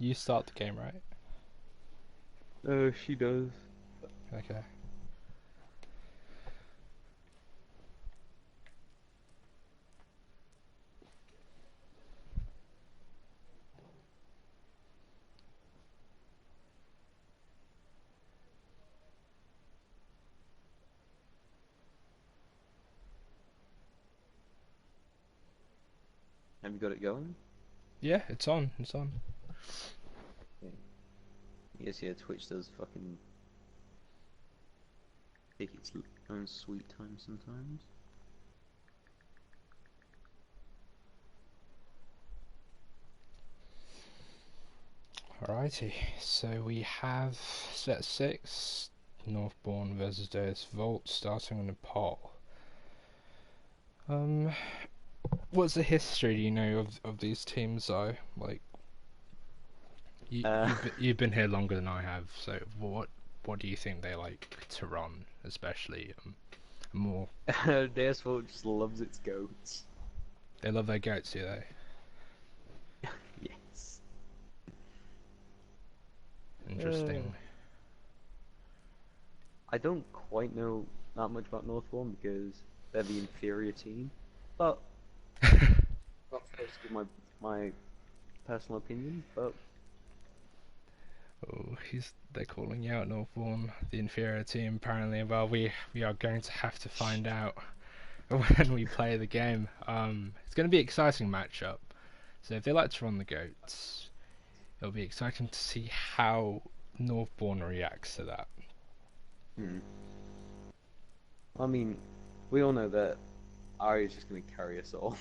You start the game, right? She does. Okay. Have you got it going? Yeah, it's on. It's on. Okay. Yes, yeah, Twitch does fucking take its own sweet time sometimes. Alrighty. So we have set 6, Northborn versus Deus Vult, starting on the poll. What's the history, do you know, of these teams though? Like, you've been here longer than I have, so what do you think they like to run, especially more? Deus Vult just loves its goats. They love their goats, do they? Yes. Interesting. I don't quite know that much about Northborn because they're the inferior team, but that's supposed to be my personal opinion. But Oh, they're calling you out, Northborn, the inferior team. Apparently, well, we are going to have to find out when we play the game. It's going to be an exciting matchup. So if they like to run the goats, it'll be exciting to see how Northborn reacts to that. I mean, we all know that Ari is just going to carry us all.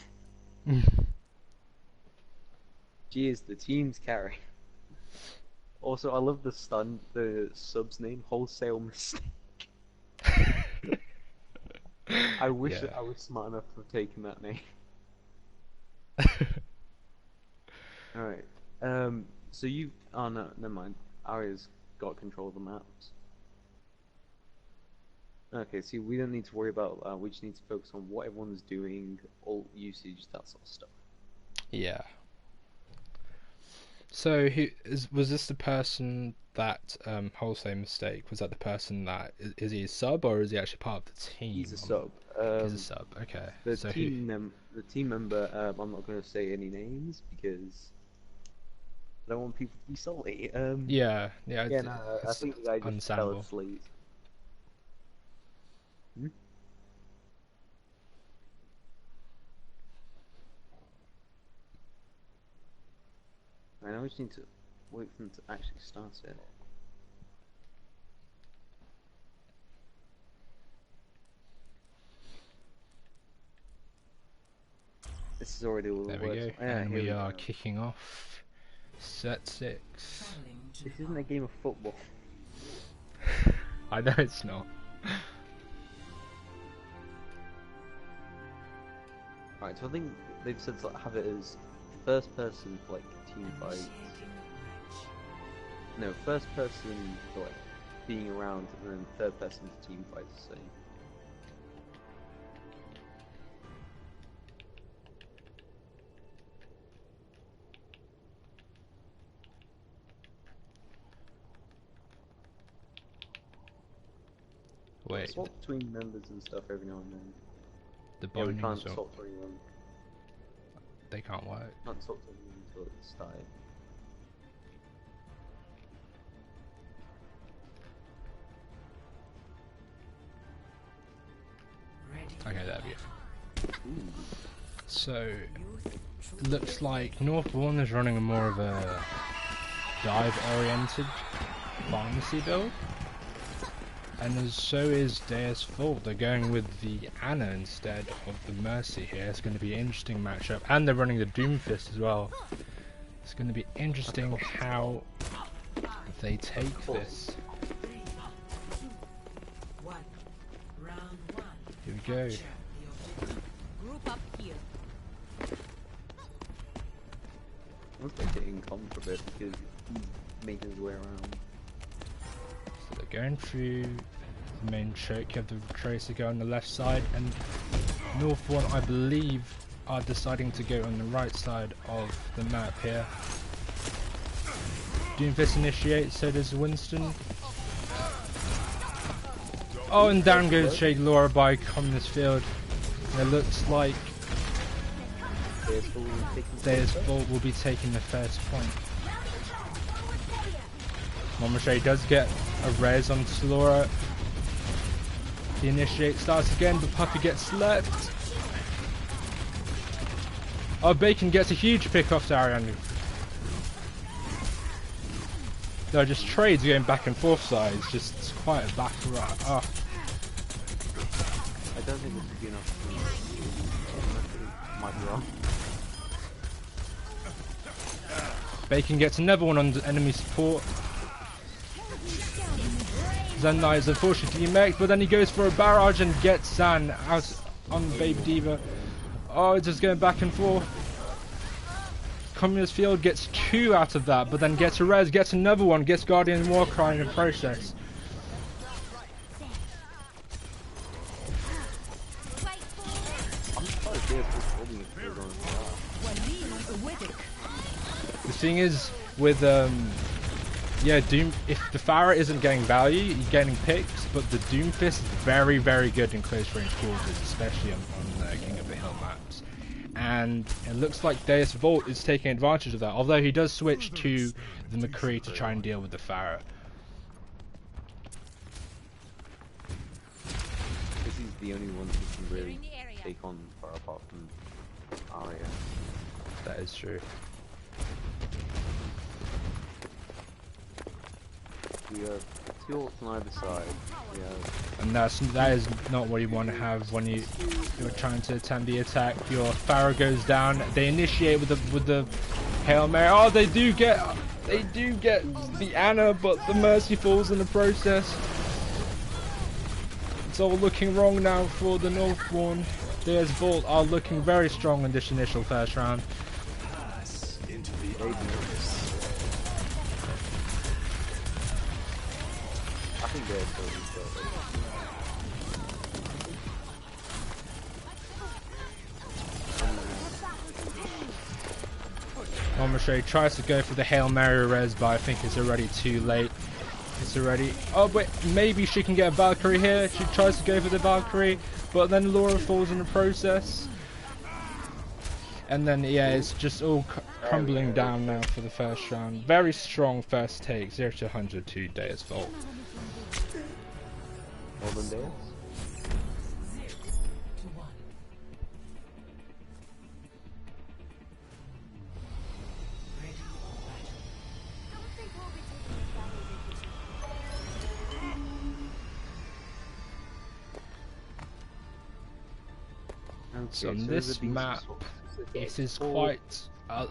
She is the team's carry. Also, I love the sub's name, Wholesale Mistake. I wish that I was smart enough to have taken that name. Alright. So you... Oh, no, never mind. Aria's got control of the maps. Okay, see, we don't need to worry about we just need to focus on what everyone's doing, ult usage, that sort of stuff. Yeah. So was this the person that Wholesale Mistake, was that the person that is he a sub or is he actually part of the team? He's a sub. He's a sub. Okay. The So team member. I'm not going to say any names because I don't want people to be salty. yeah. Yeah, no, I think the guy just fell understandable. asleep. I just need to wait for them to actually start it. This is already all the There we worst. go. Yeah, And here we are go. kicking off set 6. This isn't a game of football. I know it's not. Right, so I think they've said to have it as first person for like team fights. No, first person for like being around, and then third person for team fights. So. Wait. Swap between members and stuff every now and then. The Yeah, we bindings can't are... swap to anyone. They can't work. Can't swap to anyone until it's started. Okay, there we go. So, looks like Northborn is running a more of a dive-oriented pharmacy build, and so is Deus Vult. They're going with the Anna instead of the Mercy here. It's going to be an interesting matchup, and they're running the Doomfist as well. It's going to be interesting how they take this. Here we go. Group up here. Looks like getting calm for a bit because he's making his way around. So they're going through the main choke. You have the Tracer go on the left side, and Northborn, I believe, are deciding to go on the right side of the map here. Doomfist initiates, so does Winston. Oh, and down goes Shade Laura by Communist Field. And it looks like Deus Vult will be taking the first point. Momashay does get a res on Laura. The initiate starts again, but Puppy gets slept. Oh, Bacon gets a huge pick off to Ariane. No, just trades going back and forth sides, just quite a battle right. Oh. I don't think this would be enough. Might be wrong. Bacon gets another one on enemy support. Zen Knight is unfortunately mech, but then he goes for a barrage and gets Zan out on Baby Diva. Oh, it's just going back and forth. Communist Field gets 2 out of that, but then gets a res, gets another one, gets Guardian Warcry in the process. The thing is, with yeah, Doom. If the Pharah isn't getting value, you're getting picks, but the Doomfist is very, very good in close range quarters, especially on King of the Hill maps. And it looks like Deus Vult is taking advantage of that, although he does switch to the McCree to try and deal with the Pharah. This is the only one who can really take on Pharah apart from Arya. That is true. We have 2 ults on either side. And that is not what you want to have when you're trying to attempt the attack. Your Pharah goes down. They initiate with the Hail Mary. Oh, they do get the Anna, but the Mercy falls in the process. It's all looking wrong now for the Northborn. Deus Vult are looking very strong in this initial first round. I think they're still Momashay tries to go for the Hail Mary res, but I think it's already too late. It's already... Oh, wait, maybe she can get a Valkyrie here. She tries to go for the Valkyrie, but then Laura falls in the process. And then, yeah, it's just all crumbling down now for the first round. Very strong first take, 0 to 100 to Deus Vult. more than Deus. So on this map, it is quite...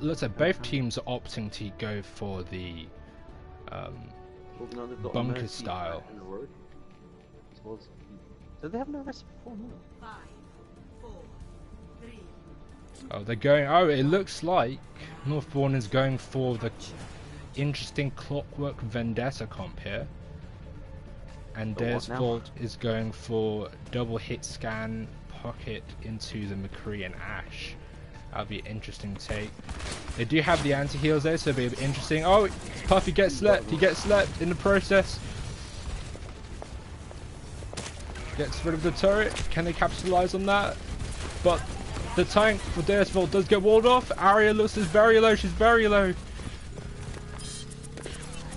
looks like both teams are opting to go for the bunker style. Do they have no rest before now? 5, 4, 3. Oh, they're going... Oh, it looks like Northborn is going for the interesting Clockwork Vendetta comp here. And Deus Vult is going for double hit scan pocket into the McCree and Ash. That'll be an interesting take. They do have the anti-heals there, so it'll be interesting. Oh, Puffy gets slept. He gets slept in the process. Gets rid of the turret. Can they capitalize on that? But the tank for Deus Vult does get walled off. Arya looks is very low. She's very low.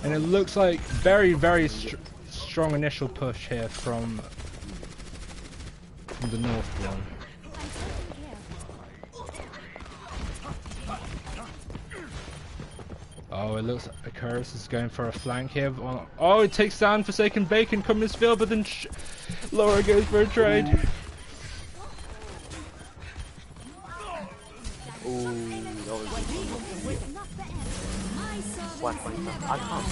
And it looks like very, very strong initial push here from the Northborn. Oh, it looks like Icarus is going for a flank here. Oh, it takes down Forsaken Bacon, Communist Field, but then Laura goes for a trade. Ooh, that was I can't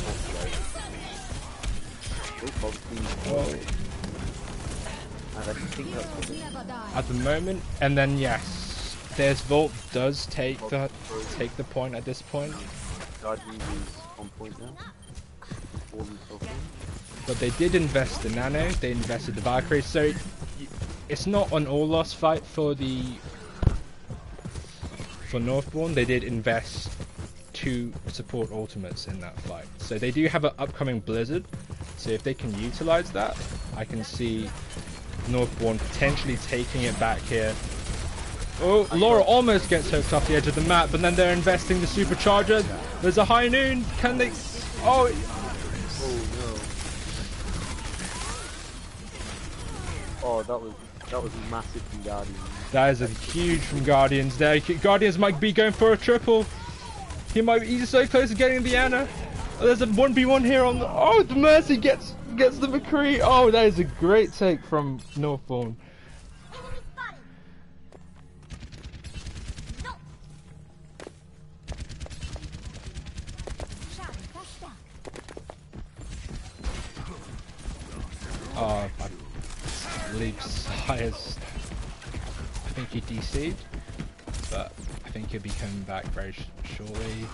At the moment, and then yes, Deus Vult does take the point at this point. Guardian is on point now. But they did invest the Nano, they invested the Valkyrie, so it's not an all loss fight for Northborn. They did invest two support ultimates in that fight. So they do have an upcoming Blizzard. So if they can utilize that, I can see Northborn potentially taking it back here. Oh, Laura almost gets hooked off the edge of the map, but then they're investing the supercharger. There's a high noon. Can they? Oh. Oh, that was massive from Guardians. That is a huge from Guardians there. Guardians might be going for a triple. He's so close to getting the Ana. Oh, there's a 1v1 here on the... Oh, the Mercy gets the McCree. Oh, that is a great take from Northborn. Oh, Leap's highest. I think he DC'd, but I think he'll be coming back very shortly.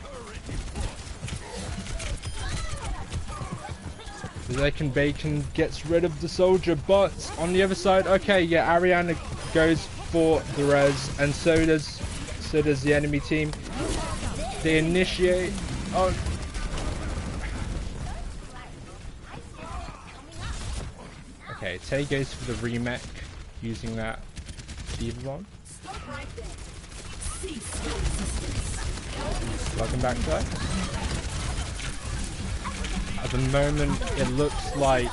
Bacon gets rid of the soldier, but on the other side, okay, yeah, Ariana goes for the res, and so does the enemy team. They initiate. Oh. Okay, Tay goes for the remake using that Diva bomb. Welcome back, guys. At the moment, it looks like...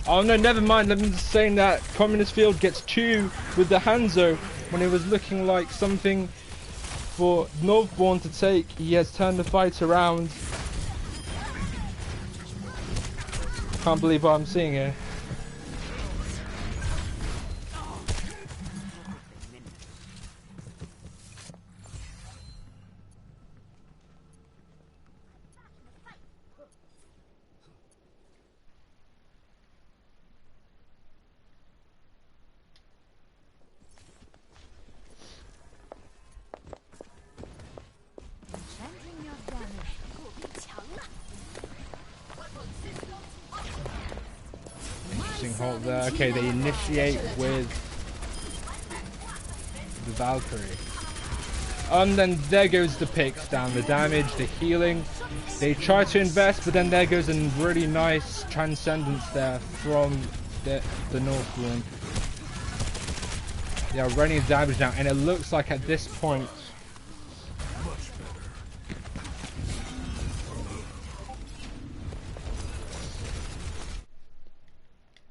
Oh no, never mind, I'm just saying that Communist Field gets 2 with the Hanzo when it was looking like something for Northborn to take. He has turned the fight around. Can't believe what I'm seeing here. Halt there. Okay, they initiate with the Valkyrie. And then there goes the picks down, the damage, the healing. They try to invest, but then there goes a really nice transcendence there from the Northborn. They are running damage now, and it looks like at this point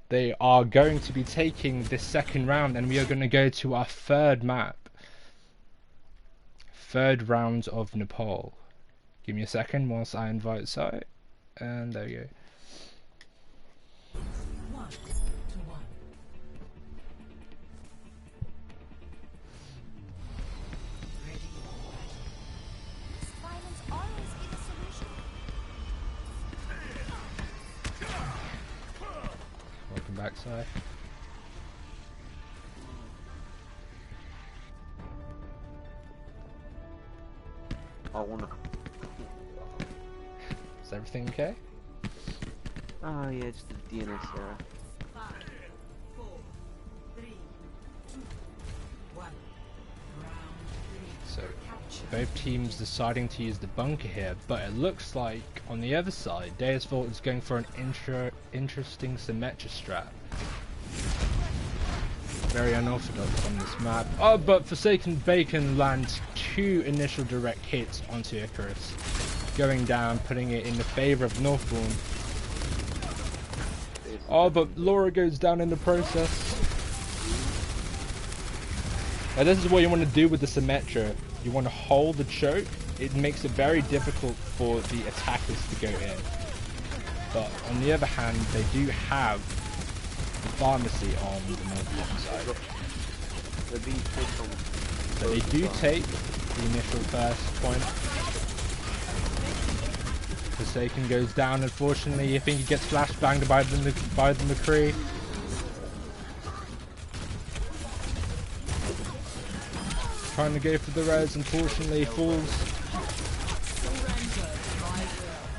they are going to be taking this second round, and we are going to go to our third map. Third round of Nepal. Give me a second whilst I invite Sai. And there we go. 1-1. Ready. Violence always be the solution. Welcome back, Sai. I wanna. Is everything okay? Oh yeah, just the DNS error. 5, 4, 3, 2, 1. Round 3. So both teams deciding to use the bunker here, but it looks like on the other side, Deus Vult is going for an interesting Symmetra strat. Very unorthodox on this map. Oh, but Forsaken Bacon lands 2 initial direct hits onto Icarus, going down, putting it in the favor of Northborn. Oh, but Laura goes down in the process. Now this is what you want to do with the Symmetra. You want to hold the choke. It makes it very difficult for the attackers to go in. But on the other hand, they do have the pharmacy on the Northborn side. So they do take the initial first point. Forsaken goes down, unfortunately. I think he gets flashbanged by the McCree. Trying to go for the res, unfortunately falls.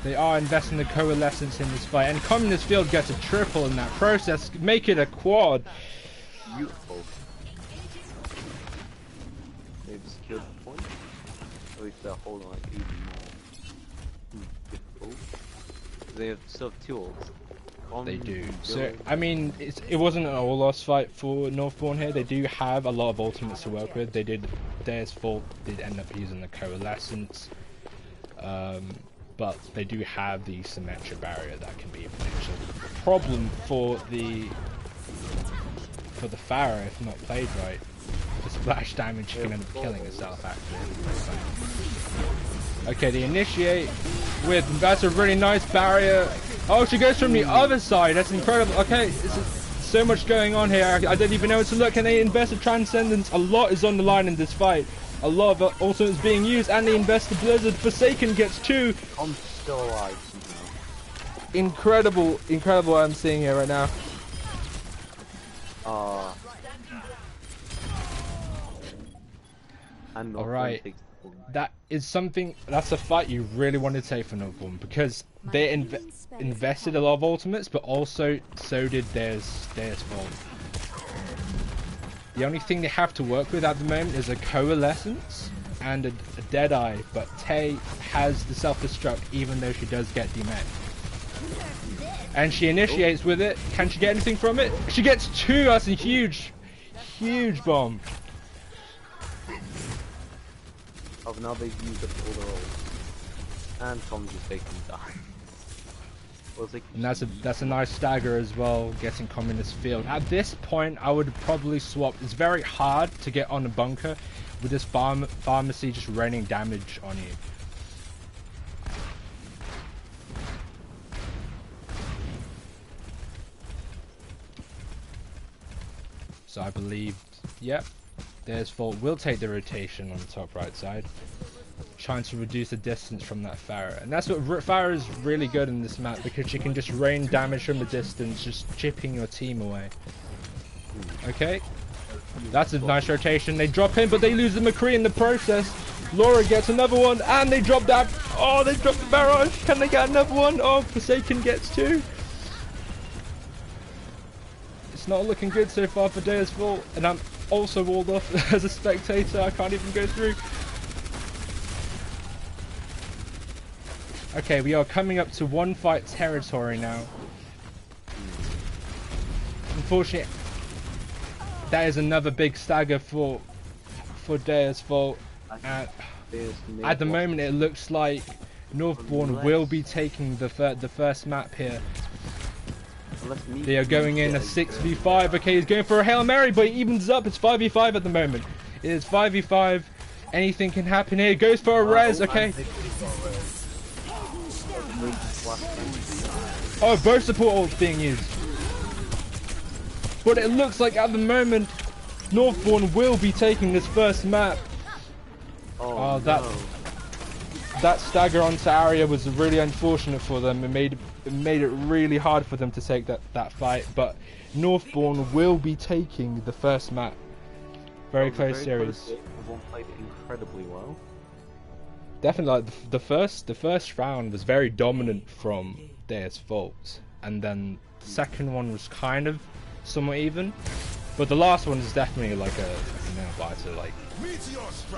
They are investing the coalescence in this fight, and Communist Field gets a triple in that process, make it a quad. Beautiful. They've secured the point. At least they're holding like even more. they have still have two ults. They do. and So Billy. I mean, it wasn't an all-loss fight for Northborn here. They do have a lot of ultimates to work with. They did. Deus Vult did end up using the Coalescence, but they do have the Symmetra barrier that can be a potential problem for the Pharah if not played right. The splash damage can end up killing itself actually. Okay, they initiate with, that's a really nice barrier. Oh, she goes from the other side. That's incredible. Okay, so much going on here. I don't even know where to look. And they invest a Transcendence. A lot is on the line in this fight. A lot of it also is being used. And they invest the Blizzard. Forsaken gets 2. I'm still alive somehow. Incredible what I'm seeing here right now. And Alright. takes the ball. That is something, that's a fight you really want to take for Northborn because they invested a lot of ultimates, but also so did Deus Vult. The only thing they have to work with at the moment is a Coalescence and a Deadeye, but Tay has the self-destruct even though she does get demech. And she initiates with it. Can she get anything from it? She gets 2, that's a huge bomb. Oh, now they've used up all their ults. And Tom's just taking die. Well, it's like, And that's a nice stagger as well, getting Communist Field. At this point, I would probably swap. It's very hard to get on a bunker with this pharmacy just raining damage on you. So I believe, yep, Deus Vult will take the rotation on the top right side, trying to reduce the distance from that Pharah. And that's what Pharah is really good in this map, because she can just rain damage from a distance, just chipping your team away. Okay, that's a nice rotation. They drop in, but they lose the McCree in the process. Laura gets another one, and they drop that. Oh, they dropped the barrage. Can they get another one? Oh, Forsaken gets 2. It's not looking good so far for Deus Vult, and I'm also walled off as a spectator. I can't even go through. Okay, we are coming up to 1 fight territory now. Unfortunately, that is another big stagger for Deus Vult. At the moment, it looks like Northborn will be taking the first map here. They are going in a 6v5. Okay, he's going for a Hail Mary, but he evens up. It's 5v5 at the moment. It is 5v5. Anything can happen here. Goes for a res. Okay. Oh, both support ults being used. But it looks like at the moment, Northborn will be taking this first map. Oh, that stagger onto Arya was really unfortunate for them. It made it really hard for them to take that fight. But Northborn will be taking the first map. Very close series. Everyone played it incredibly well. Definitely, like the first round was very dominant from Deus Vult, and then the second one was kind of somewhat even. But the last one is definitely like a nail biter. Like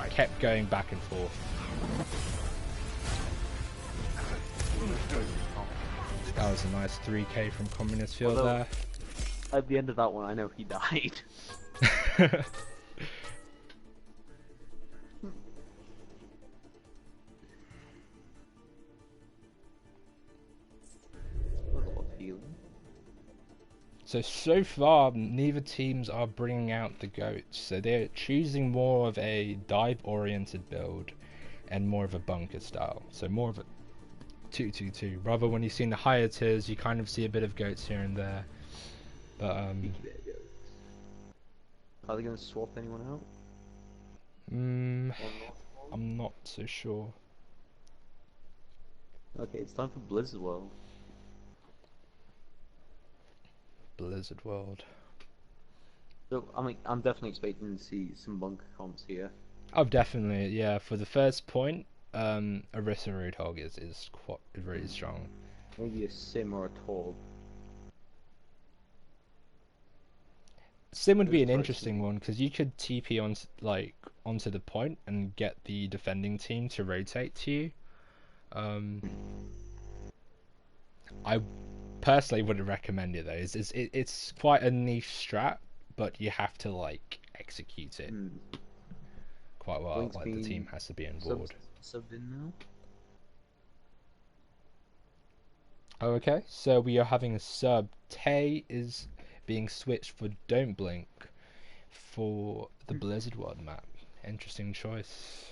kept going back and forth. That was a nice 3k from Communist Field there. At the end of that one, I know he died. So far, neither teams are bringing out the goats. So they're choosing more of a dive-oriented build and more of a bunker style. So more of a 2-2-2. Rather, when you've seen the higher tiers, you kind of see a bit of goats here and there. But Are they going to swap anyone out? I'm not so sure. Okay, it's time for Blizzard World. Blizzard World. So, I mean, I'm definitely expecting to see some bunker comps here. Oh, definitely, yeah. For the first point, Orisa Roadhog is quite really strong. Maybe a Sim or a Torb. Sim would be an interesting one because you could TP on onto the point and get the defending team to rotate to you. I personally wouldn't recommend it though. It's quite a niche strat, but you have to like execute it Hmm. quite well. Blink's Like the been team has to be on Subbed, board. subbed in now. Oh, okay, so we are having a sub. Tay is being switched for Don't Blink for the Blizzard World map. Interesting choice.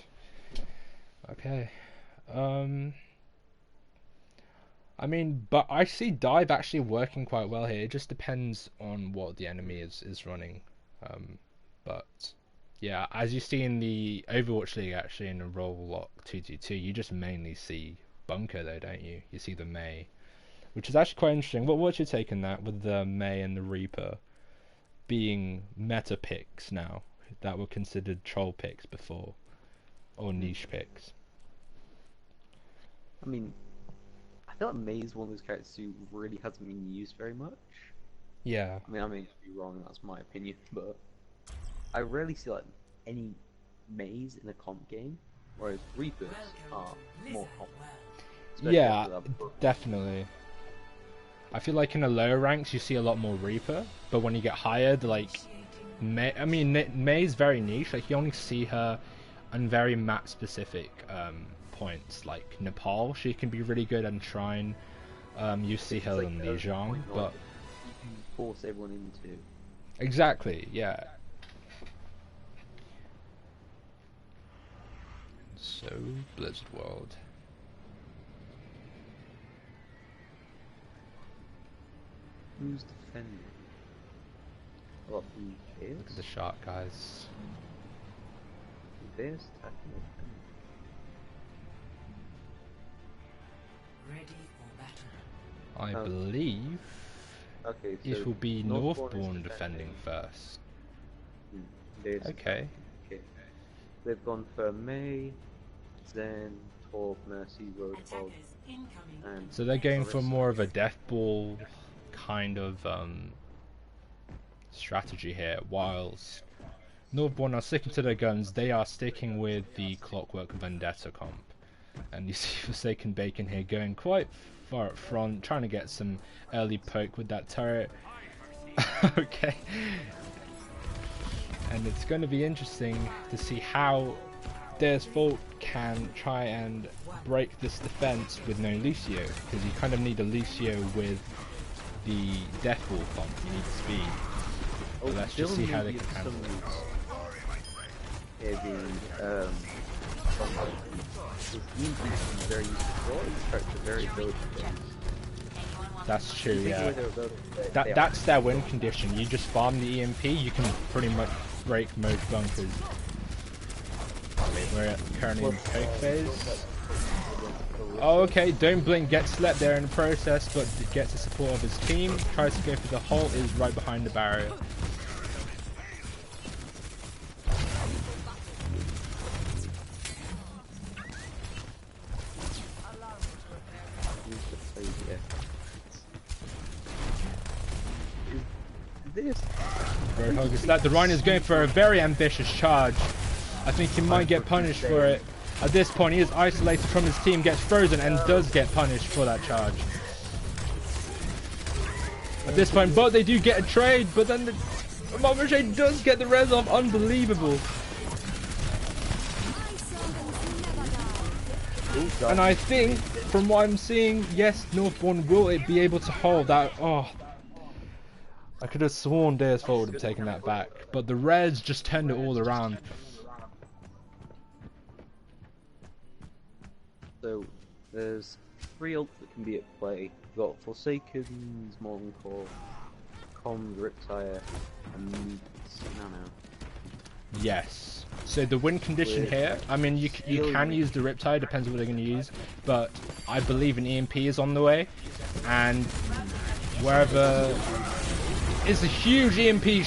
Okay. I mean, but I see dive actually working quite well here. It just depends on what the enemy is running. But yeah, as you see in the Overwatch League, actually in the Roll Lock 222, you just mainly see Bunker though, don't you? You see the Mei, which is actually quite interesting. What's your take on that with the Mei and the Reaper being meta picks now that were considered troll picks before or niche picks? I mean, I feel like Mei is one of those characters who really hasn't been used very much. Yeah. I may be wrong, that's my opinion, but I rarely see like any Meis in a comp game, whereas Reapers are more common. Especially Yeah, after that book. definitely. I feel like in the lower ranks you see a lot more Reaper, but when you get higher, like Mei, I mean Mei's very niche. Like you only see her on very map specific points. Like Nepal, she can be really good on Shrine. You see her It's in like, Lijiang, point but you can force everyone into. exactly, yeah. So Blizzard World. Who's defending? What, who is? Look at the shark guys. Who is attacking or defending? Ready for battle. I Oh. believe Okay, so it will be Northborn is Northborn defending first. There's Okay. Okay. They've gone for Mei, Zen, Torb, Mercy, Roadhog, Attackers incoming. and So they're going for more of a death ball kind of strategy here, whilst Northborn are sticking to their guns. They are sticking with the Clockwork Vendetta comp, and you see Forsaken Bacon here going quite far up front, trying to get some early poke with that turret. Okay, and it's going to be interesting to see how Deus Vult can try and break this defense with no Lucio, because you kind of need a Lucio with the Death Ball comp. You need speed. But let's just see how they can handle it. Very very ability. That's true, Take yeah. away their ability, That's their win condition. You just farm the EMP, you can pretty much break most bunkers. We're currently in poke phase. Oh, okay, Don't Blink gets slept there in the process, but gets the support of his team. Tries to go for the hole, is right behind the barrier. Roadhog is slept. The Rhino is going for a very ambitious charge. I think he might get punished for it. At this point, he is isolated from his team, gets frozen, and does get punished for that charge. At this point, but they do get a trade, but then the Mamarche does get the res off. Unbelievable. And I think, from what I'm seeing, yes, Northborn will it be able to hold that. Oh, I could have sworn Deus Vult would have taken that back, but the res just turned it all around. So there's 3 ults that can be at play. We've got Forsaken's Molten Core, Comms, Riptire, and Nano. Yes. So the win condition here, I mean, you can use the Riptide, depends on what they're going to use, but I believe an EMP is on the way, and wherever it's a huge EMP.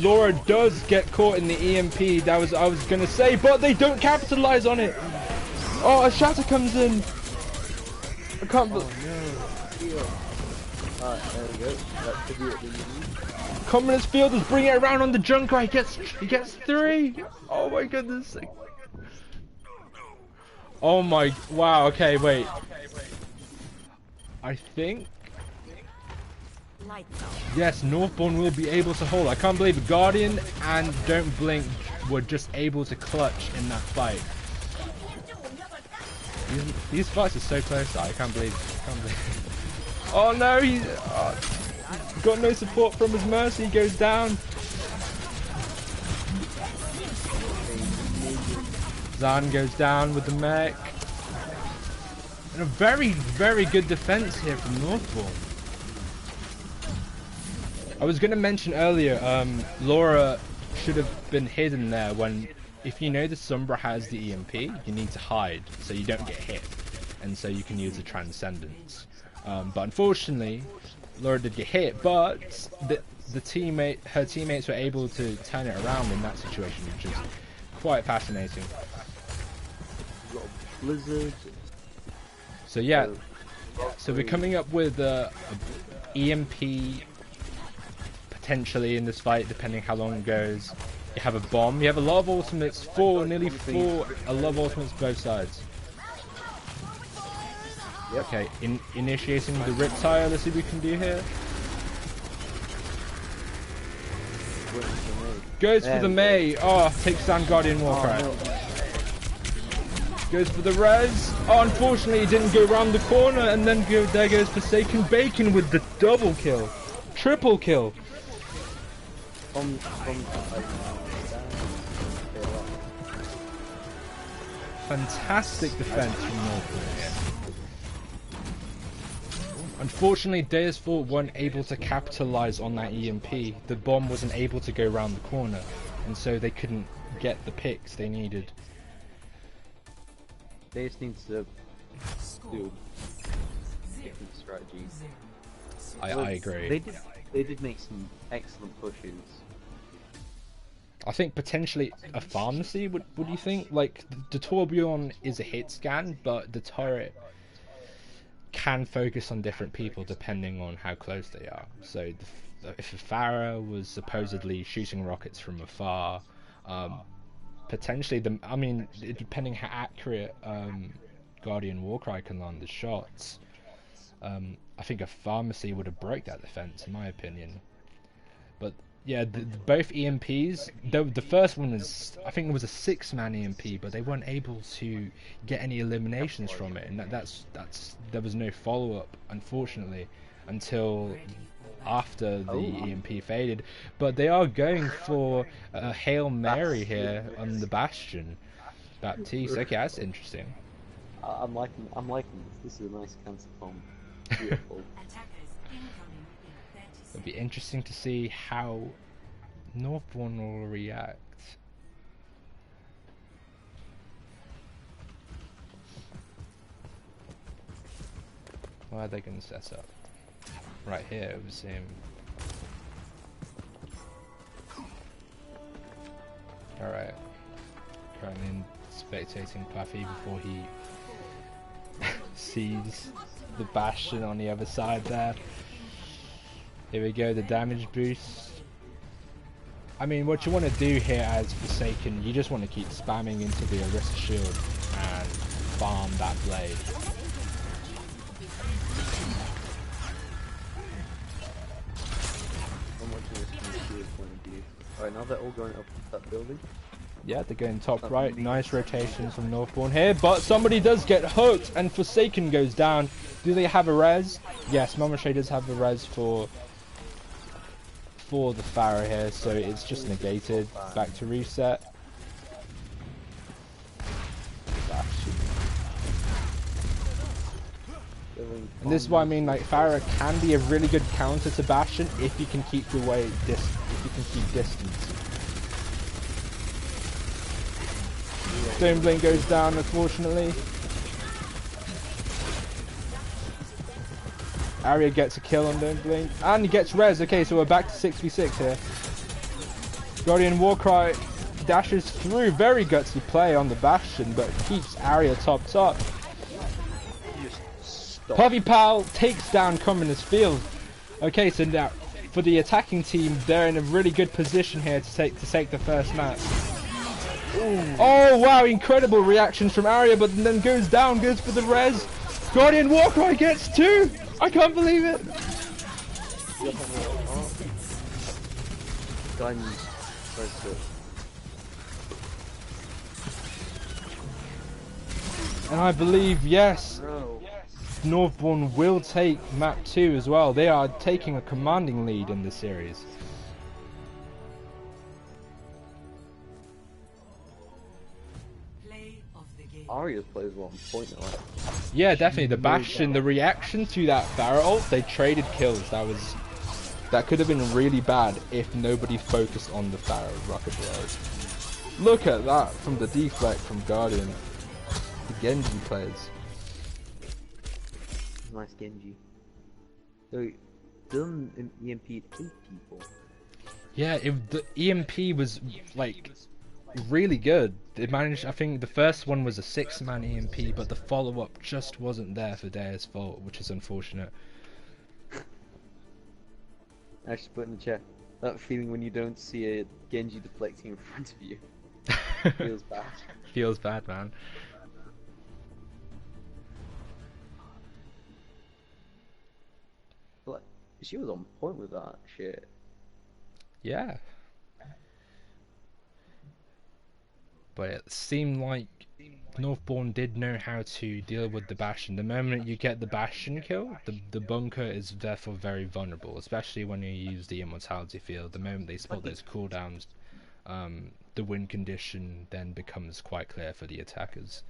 Laura does get caught in the EMP. That was I was going to say, but they don't capitalize on it. Oh, a shatter comes in. I can't believe. Alright, there we go. That could be what we need. Communist Fielders bring it around on the Junker. He gets 3. Oh my goodness. Oh my, wow, okay, wait. I think, Lights out. yes, Northborn will be able to hold. I can't believe Guardian and Don't Blink were just able to clutch in that fight. These fights are so close. I can't believe. Oh no, he's got no support from his Mercy. He goes down. Zan goes down with the mech. And a very, very good defense here from Northborn. I was going to mention earlier, Laura should have been hidden there when, if you know the Sombra has the EMP, you need to hide so you don't get hit, and so you can use the Transcendence. But unfortunately, Laura did get hit, but her teammates were able to turn it around in that situation, which is quite fascinating. Blizzard. So yeah, so we're coming up with a EMP potentially in this fight, depending how long it goes. You have a bomb. You have a lot of ultimates, nearly four, a lot of ultimates both sides. Yep. Okay, initiating the Riptire. Let's see what we can do here. Goes for the May. Oh, takes down Guardian Warcry. Oh, no. Goes for the res. Oh, unfortunately, he didn't go around the corner, and then there goes Forsaken Bacon with the double kill, triple kill. Fantastic defense from Northborn. Unfortunately, Deus Vult weren't able to capitalize on that EMP. The bomb wasn't able to go around the corner, and so they couldn't get the picks they needed. They just need to do different strategies. I agree. They did make some excellent pushes. I think potentially a pharmacy. What do you think? Like the Torbjorn is a hit scan, but the turret can focus on different people depending on how close they are. So if a Farah was supposedly shooting rockets from afar, potentially depending how accurate Guardian Warcry can land the shots, I think a pharmacy would have broke that defense, in my opinion. But yeah, both EMPs, the first one is, I think it was a 6-man EMP, but they weren't able to get any eliminations from it, and there was no follow-up, unfortunately, until after the EMP faded. But they are going for a Hail Mary here on the Bastion. Baptiste, okay, that's interesting. I'm liking this. This is a nice cancer bomb. Beautiful. It'll be interesting to see how Northborn will react. Where are they going to set up? Right here, it would seem. Alright. Currently spectating Puffy before he sees the Bastion on the other side there. Here we go, the damage boost. I mean, what you want to do here as Forsaken, you just want to keep spamming into the Orisa shield and farm that blade. Alright, now they're all going up that building. Yeah, they're going top right. Nice rotations from Northborn here, but somebody does get hooked and Forsaken goes down. Do they have a res? Yes, Mama Shay does have the res for the Farah here, so it's just negated. Back to reset. And this is what I mean, like Farah can be a really good counter to Bastion if you can keep your way distance. Stone Blink goes down, unfortunately. Arya gets a kill on Don't Blink, and he gets res. Okay, so we're back to 6v6 here. Guardian Warcry dashes through, very gutsy play on the Bastion, but keeps Arya top. Puffy Pal takes down Communist Field. Okay, so now for the attacking team, they're in a really good position here to take the first match. Ooh. Oh wow, incredible reactions from Arya, but then goes down, goes for the res. Guardian Warcry gets 2! I can't believe it! Diamond tries to. And I believe, yes, No. Northborn will take map 2 as well. They are taking a commanding lead in this series. Play of the game. Arya plays well on point now. Yeah, definitely. The Bastion, the reaction to that Pharah ult, they traded kills. That could have been really bad if nobody focused on the Pharah rocket barrage. Look at that from the deflect from Guardian. The Genji plays. Nice Genji. So, done an EMP 8 people. Yeah, the EMP was like really good. It managed. I think the first one was a 6-man EMP, but the follow-up just wasn't there for Deus Vult, which is unfortunate. I should put in the chat that feeling when you don't see a Genji deflecting in front of you. Feels bad. Feels bad, man. But she was on point with that shit. Yeah. But it seemed like Northborn did know how to deal with the Bastion. The moment you get the Bastion kill, the bunker is therefore very vulnerable, especially when you use the Immortality Field. The moment they spot those cooldowns, the win condition then becomes quite clear for the attackers.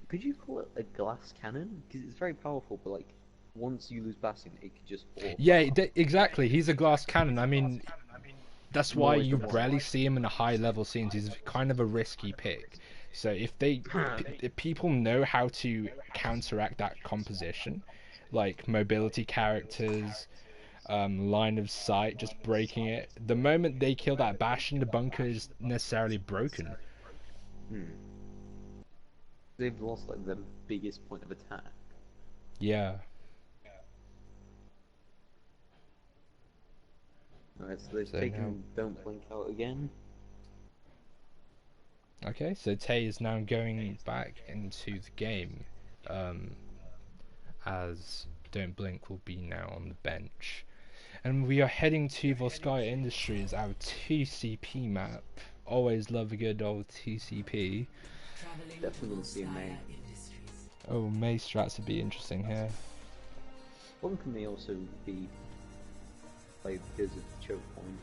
Could you call it a glass cannon? Because it's very powerful, but like, once you lose Bastion, it could just fall. Yeah, exactly. He's a glass cannon. I mean, that's why you rarely see him in a high-level scenes. He's kind of a risky pick. So if people know how to counteract that composition, like mobility characters, line of sight, just breaking it, the moment they kill that Bastion, the bunker is necessarily broken. They've lost like their biggest point of attack. Yeah. Alright, so they've taken Don't Blink out again. Okay, so Tay is now going back into the game, as Don't Blink will be now on the bench. And we are heading to Volskaya Industries, our 2CP map. Always love a good old 2CP. Definitely gonna see a May. Oh, May strats would be interesting here. One may also be played because of choke point.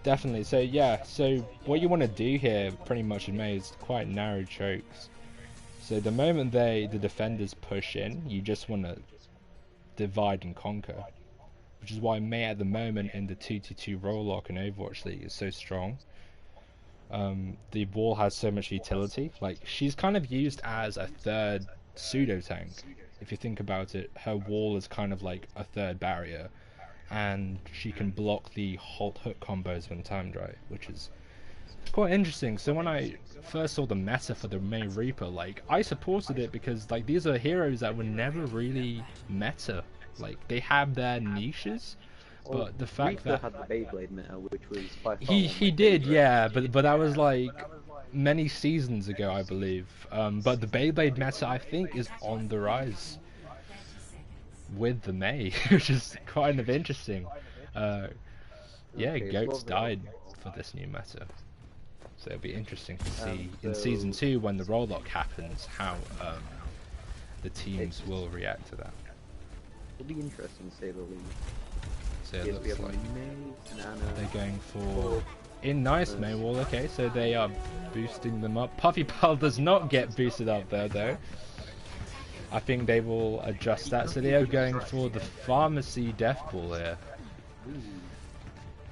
Definitely. So yeah, so what you want to do here pretty much in May is quite narrow chokes. So the moment the defenders push in, you just want to divide and conquer. Which is why May at the moment in the 2-2 roll lock in Overwatch League is so strong. The wall has so much utility. Like, she's kind of used as a third pseudo tank. If you think about it, her wall is kind of like a third barrier. And she can block the halt hook combos when timed right, which is quite interesting. So when I first saw the meta for the May Reaper, like, I supported it because like these are heroes that were never really meta. Like, they have their niches, but the fact Reaper that had the Beyblade meta, which was by far he did, yeah, but that was like many seasons ago, I believe. But the Beyblade meta, I think, is on the rise with the May, which is kind of interesting. Yeah, Goats died for this new meta, so it'll be interesting to see in season 2 when the roll lock happens how the teams will react to that. It'll be interesting to say the least. So it looks like May and Anna. they're going for nice May wall. Okay, so they are boosting them up. Puffy Pal does not get boosted up there though. I think they will adjust that. So they are going for the Pharmacy Death Ball here.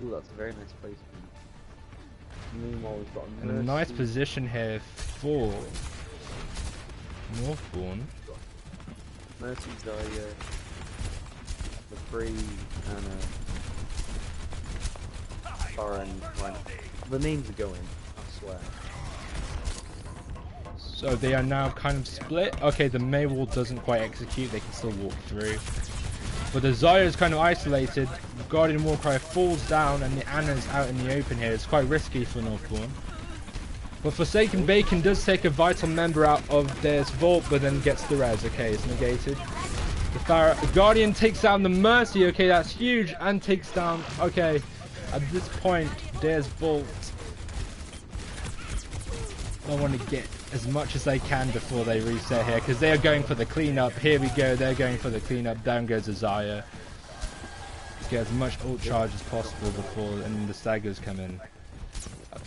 Ooh, that's a very nice placement. Meanwhile, we've got And a nice position here for Northborn. Mercy's Dahlia, the Free, and Foreign. The names are going, I swear. So they are now kind of split. Okay, the May wall doesn't quite execute, they can still walk through. But the Zarya is kind of isolated. The Guardian Warcry falls down and the Anna's out in the open here. It's quite risky for Northborn. But Forsaken Bacon does take a vital member out of Deus Vult, but then gets the res. Okay, it's negated. The Guardian takes down the Mercy. Okay, that's huge, and takes down. Okay, at this point, Deus Vult. I want to get as much as they can before they reset here, because they are going for the cleanup. Here we go. They're going for the cleanup. Down goes Azaya. Let's get as much ult charge as possible before and the staggers come in.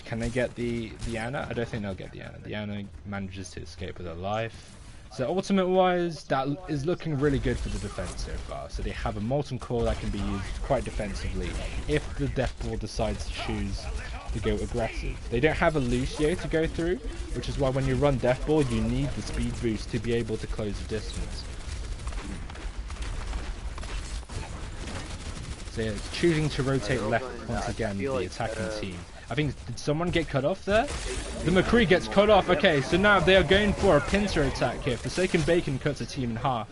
Can they get the Ana? I don't think they'll get the Ana. The Ana manages to escape with her life. So ultimate wise, that is looking really good for the defense so far. So they have a Molten Core that can be used quite defensively if the Death Ball decides to choose to go aggressive. They don't have a Lucio to go through, which is why when you run Death Ball, you need the speed boost to be able to close the distance. So yeah, choosing to rotate left once again, the attacking team. I think, did someone get cut off there? The McCree gets cut off. Okay, so now they are going for a pincer attack here. Forsaken Bacon cuts a team in half.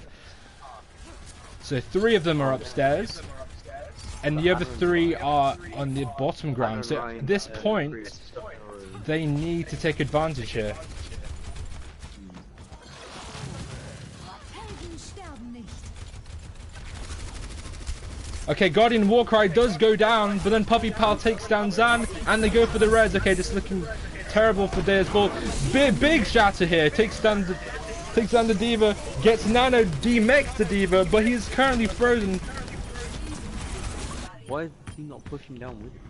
So 3 of them are upstairs, and the other 3 are on the bottom ground. So at this point, they need to take advantage here. Okay, Guardian Warcry does go down, but then Puppy Pal takes down Zan, and they go for the reds. Okay, just looking terrible for Deus Vult. Big shatter here, takes down the D.Va, gets Nano, demechs the D.Va, but he's currently frozen. Why is he not pushing down with it?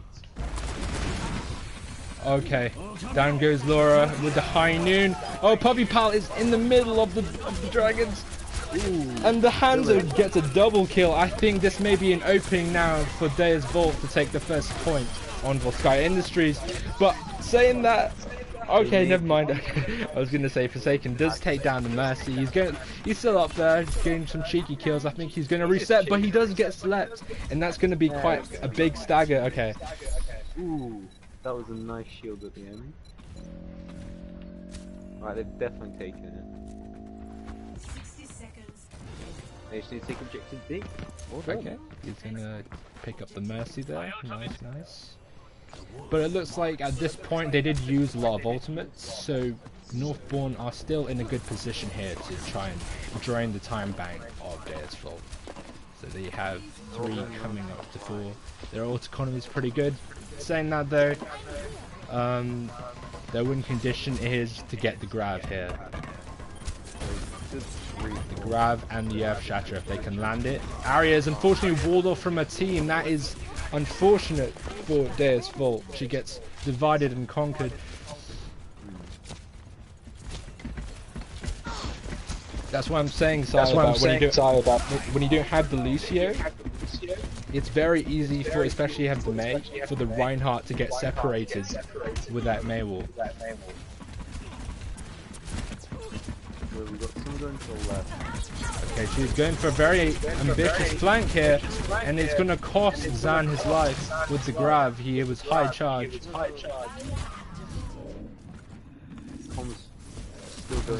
Okay, down goes Laura with the high noon. Oh, Puppy Pal is in the middle of the dragons. Ooh, and the Hanzo gets a double kill. I think this may be an opening now for Deus Vult to take the first point on Volsky Industries. But saying that, okay, never mind. I was going to say Forsaken does take down the Mercy. He's still up there, he's getting some cheeky kills. I think he's going to reset, but he does get slept, and that's going to be quite a big stagger. Okay. Ooh, that was a nice shield at the end. Right, they've definitely taken it. They just need to take objective B. Okay, he's gonna pick up the Mercy there. Nice. But it looks like at this point they did use a lot of ultimates, so Northborn are still in a good position here to try and drain the time bank of Deus Vult. So they have 3 coming up to 4. Their ult economy is pretty good. Saying that though, their win condition is to get the grab here. The grab and the Earth Shatter if they can land it. Arya is unfortunately walled off from her team. That is unfortunate for Deus Vult. She gets divided and conquered. That's what I'm saying, Sai, when you don't have the Lucio, it's very easy for, especially if you have the Mei, for the Reinhardt to get separated with that Mei wall. We've got some going to the left. Okay, she's going for a very ambitious flank here, and it's going to cost Zan his life with the grab. He was high charged.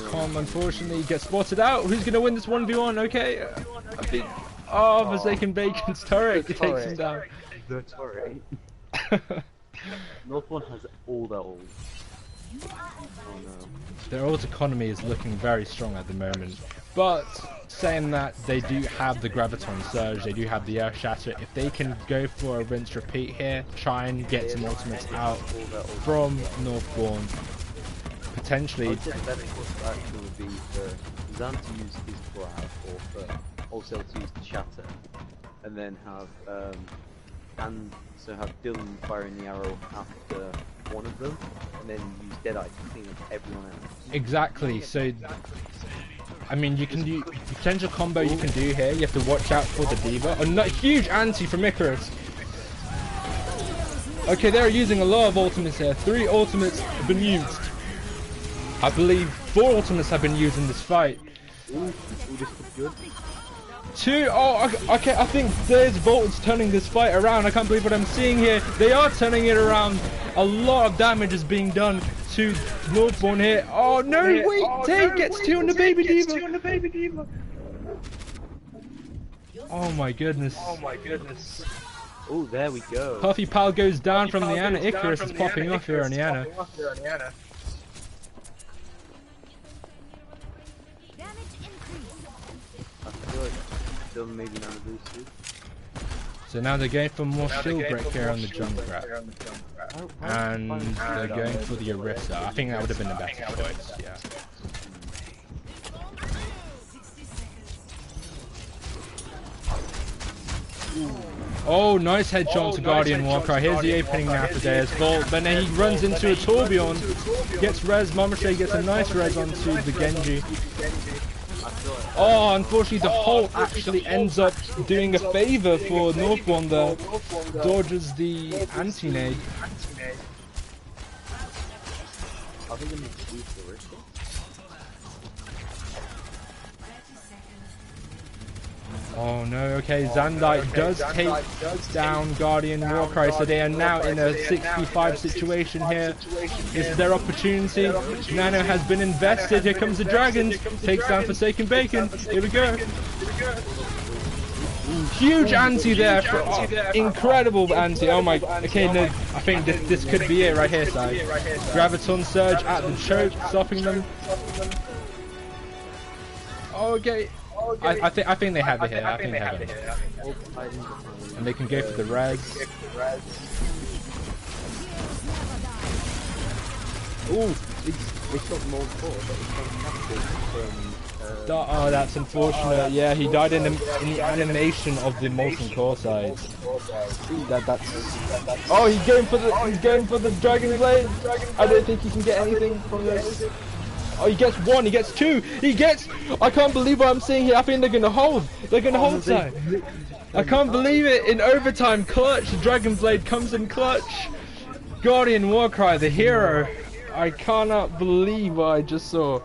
Com unfortunately gets spotted out. Who's going to win this 1v1? Okay, a big... Oh, Forsaken Bacon's turret takes him down. The turret. Northborn has all their ult. Oh no. Their ult economy is looking very strong at the moment, but saying that, they do have the Graviton Surge, they do have the Earth Shatter. If they can go for a rinse repeat here, try and get some ultimates out from Northborn, potentially... The better course of action would be for Zan to use his grab, or for also to use the Shatter, and then have have Dylan firing the arrow after one of them, and then use Deadeye to clean up everyone else. Exactly, so I mean you can do potential combo you can do here. You have to watch out for the D.Va. A huge anti from Icarus. Okay, they're using a lot of ultimates here. 3 ultimates have been used. I believe 4 ultimates have been used in this fight. Ooh, this looks good. 2, oh, okay, I think Deus Vult is turning this fight around. I can't believe what I'm seeing here. They are turning it around. A lot of damage is being done to Northborn here. Oh no, wait, Tay gets 2 on the baby D.Va. Oh my goodness. Oh, there we go. Puffy Pal goes down from the Ana. Icarus is popping off here on the Ana. I feel like still maybe not a boosted. So now they're going for more shield break here on the Junkrat. And they're going for the Orisa. I think that would have been a better choice, yeah. Oh, nice headshot to Guardian Warcry. Here's the opening now for Deus Vult. But then he runs into a Tourbillon. Gets res. Mamashe gets a nice res onto the Genji. Oh, unfortunately the Holt actually ends up doing a favor for Northborn there. Dodges the anti-nade. Are they going to use the risk? Oh no, okay, Zandite does take down Guardian Warcry, so they are now in a 6v5 situation here. It's their opportunity. Nano has been invested. Here comes the Dragons. Takes down Forsaken Bacon. Here we go. Huge anti there. Incredible anti. Oh my. Okay, no, I think this could be it right here, side. Graviton Surge at the choke, stopping them. Okay. I think they have it here. I think they have it. And they can go for the res. Ooh, they took more from oh, that's unfortunate. Yeah, he died in the animation of the molten core side. Oh, he's going for the Dragon Blade. I don't think he can get anything from this. Oh, he gets one, he gets two, I can't believe what I'm seeing here. I think they're gonna hold. They're gonna hold side. I can't believe it. In overtime, clutch. Dragon Blade comes in clutch. Guardian Warcry, the hero. I cannot believe what I just saw.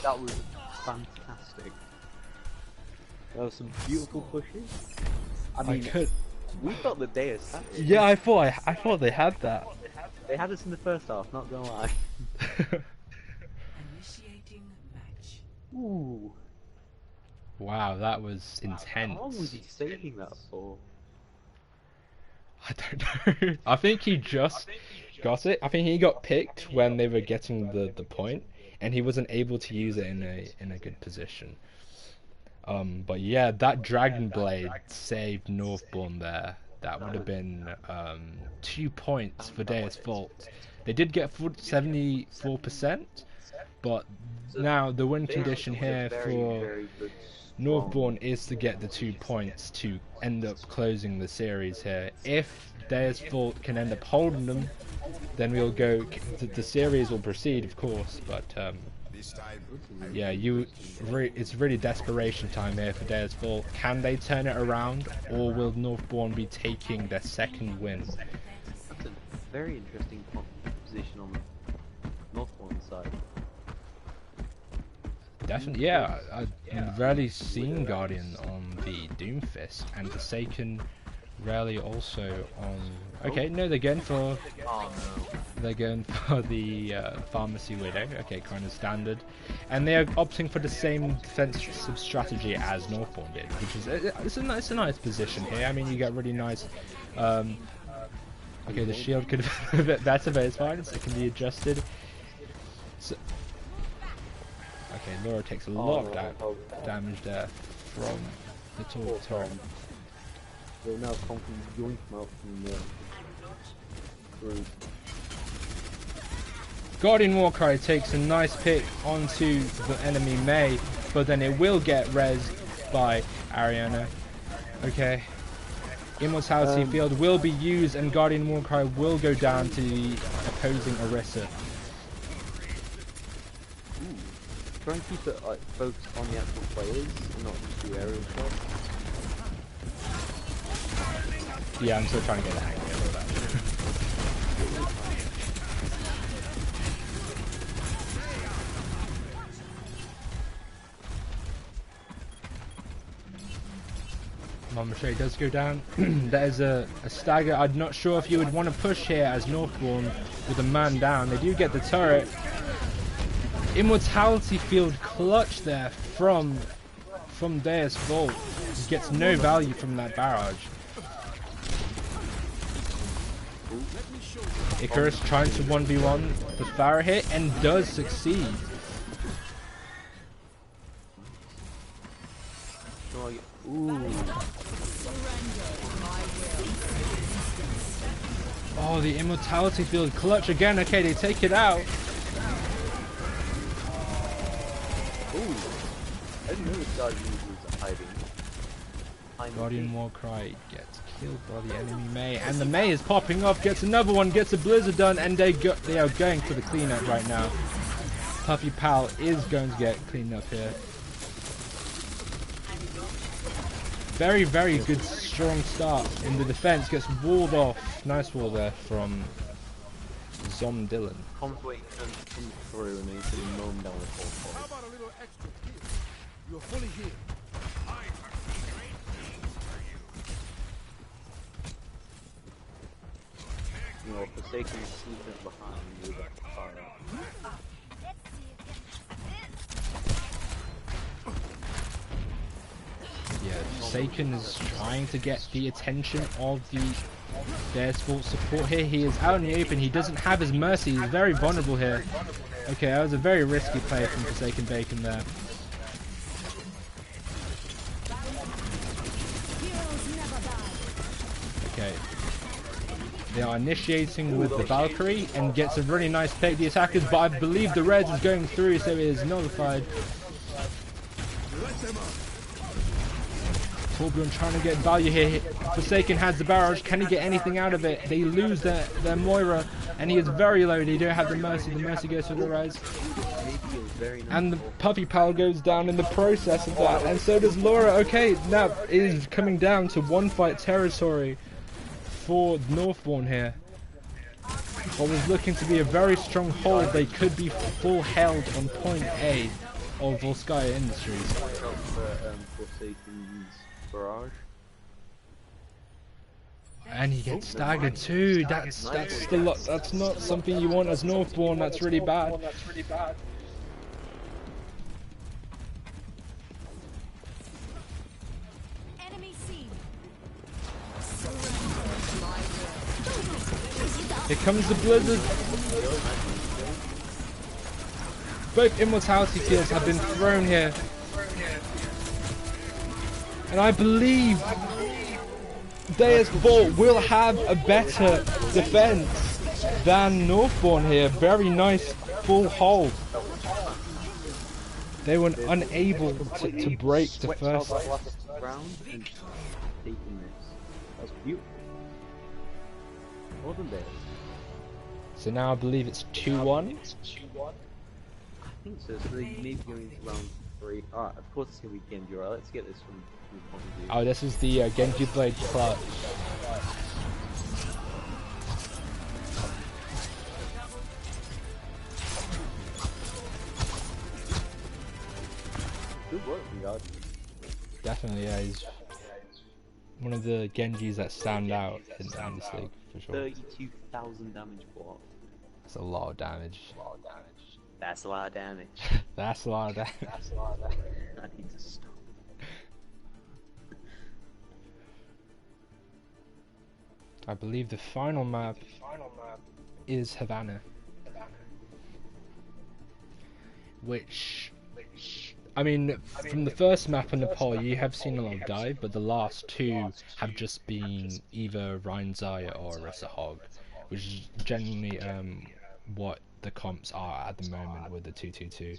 That was fantastic. There were some beautiful pushes. I mean, we thought the Deus had it. Yeah, I thought they had that. They had us in the first half, not gonna lie. Ooh. Wow, that was intense. How long was he saving that for? I don't know. I think he just got it. I think he got picked when they were getting the point, and he wasn't able to use it in a good position. But yeah, that Dragon Blade saved Northborn there. That would have been 2 points for Deus Vult. They did get 74%, but now the win condition here for Northborn is to get the 2 points to end up closing the series here. If Deus Vult can end up holding them, then we'll go. The series will proceed, of course. But yeah, it's really desperation time here for Deus Vult. Can they turn it around, or will Northborn be taking their second win? That's a very interesting position on Northborn's side. Definitely, yeah. I've rarely seen Guardian on the Doomfist, and Forsaken rarely also on. Okay, no, they're going for. They're going for the Pharmacy Widow. Okay, kind of standard, and they are opting for the same defensive strategy as Northborn did, which is it's a nice position here. I mean, you get really nice. Okay, the shield could have been a bit better, but it's fine. So it can be adjusted. So, okay, Laura takes a lot of damage there from the tall turret. They're now conquering joint mouth from the group. Guardian Warcry takes a nice pick onto the enemy Mei, but then it will get rezzed by Ariana. Okay. Immortality Field will be used, and Guardian Warcry will go down to the opposing Orisa. Try and keep it like focused on the actual players and not just the aerial shots. Yeah, I'm still trying to get the hang of that. Mamashe does go down. That is a stagger. I'm not sure if you would want to push here as Northborn with a man down. They do get the turret. Immortality Field clutch there from Deus Vult. He gets no value from that barrage. Icarus trying to 1v1 the Pharah hit and does succeed. Oh, the immortality field clutch again. Okay, they take it out. Ooh. I didn't know this guy was hiding. Guardian Warcry gets killed by the enemy May, and the May is popping off, gets another one, gets a blizzard done, and they are going for the cleanup right now. Puppy Pal is going to get cleaned up here. Very, very good, strong start in the defense. Gets walled off. Nice wall there from Zom Dylan. Comms waiting for him to come through and then he's going to mow him down with full How about a little extra here? You're fully healed. You know, Forsaken sneakers behind you with a fire. Yeah, Forsaken is trying to get the attention of the Deus Vult support here. He is out in the open. He doesn't have his mercy. He's very vulnerable here. Okay, that was a very risky play from Forsaken Bacon there. Okay. They are initiating with the Valkyrie and gets a really nice pick. The attackers, but I believe the Reds is going through, so it is nullified. Torbjorn trying to get value here. Forsaken has the barrage. Can he get anything out of it? They lose their Moira, and he is very low. They don't have the Mercy. The Mercy goes for the res. And the Puppy Pal goes down in the process of that, and so does Laura. Okay, now it is coming down to one fight territory for Northborn here. What was looking to be a very strong hold, they could be full held on point A of Volskaya Industries. And he gets staggered too. That's not something you want as Northborn. That's really bad. Enemy seen. Here comes the blizzard. Both immortality fields have been thrown here. And I believe Deus Vult will have a better defense than Northborn here. Very nice full hold. They were unable to break the first round and taking this. That's beautiful. More than this. So now I believe it's 2-1. I think so. So they may be going to round 3. Alright, of course it's going to be Genji. Alright, let's get this from the point of view. Oh, this is the Genji Blade clutch. Good work, you guys. Definitely, yeah, he's one of the Genjis that stand out in this league, for sure. 32,000 damage block. That's a lot of damage. That's a lot of damage. That's a lot of damage. I need to stop. I believe the final map is Havana. Which, I mean, from the first map in Nepal, you have seen a lot of dive, but the last two have just been either Rheinzaya or Orisa Hog, which is generally what the comps are at the moment with the 222.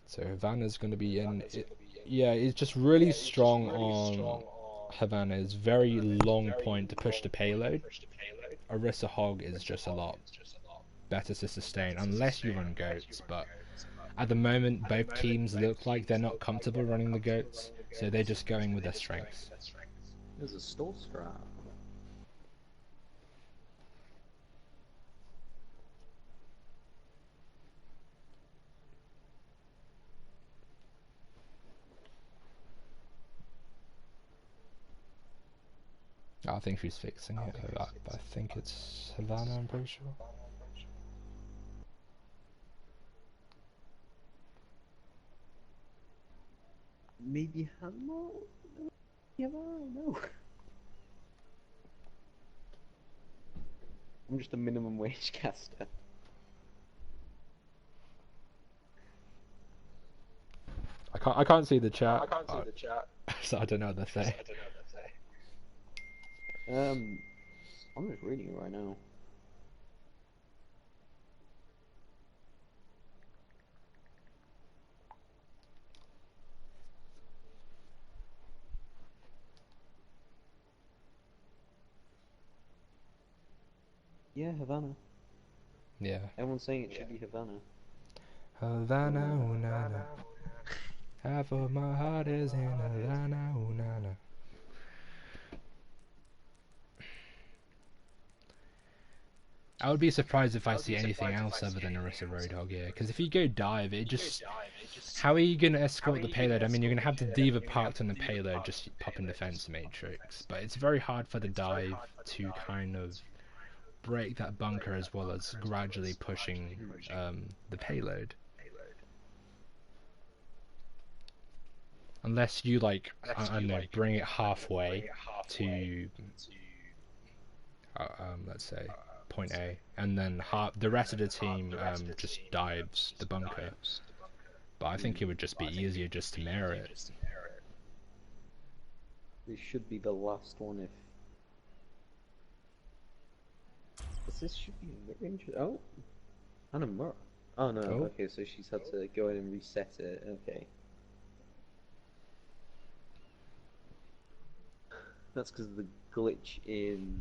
So Havana's going to be in. Yeah, it's just really strong on Havana. It's very long point to push the payload. Orisa Hog is just a lot better to sustain, unless you run goats, but at the moment both teams look like they're not comfortable running the goats, so they're just going with their strengths. There's a stall scrap. I think she's fixing it, but I think it's Havana, I'm pretty sure. Maybe Hanmo? Yeah, no. I'm just a minimum wage caster. I can't see the chat. So I don't know what to say. I'm just reading it right now. Yeah, Havana. Yeah. Everyone's saying it should be Havana. Havana, ooh, na, na. Half of my heart is in Havana, ooh, na, na. I would be surprised if I see anything else other than Orisa Roadhog here, because if you go dive, it just... How are you going to escort the payload? I mean, you're going to have the Diva parked on the payload, just popping defense matrix, but it's very hard for the dive to kind of break that bunker as well as gradually pushing the payload. Unless you, like, I don't know, bring it halfway to, let's say, point A, and then the rest of the team just dives the bunker. But I think it would just be easier just to mirror it. This should be the last one if... This should be very interesting. Oh! Anna Mur. Oh no, okay, so she's had to go in and reset it, okay. That's because of the glitch in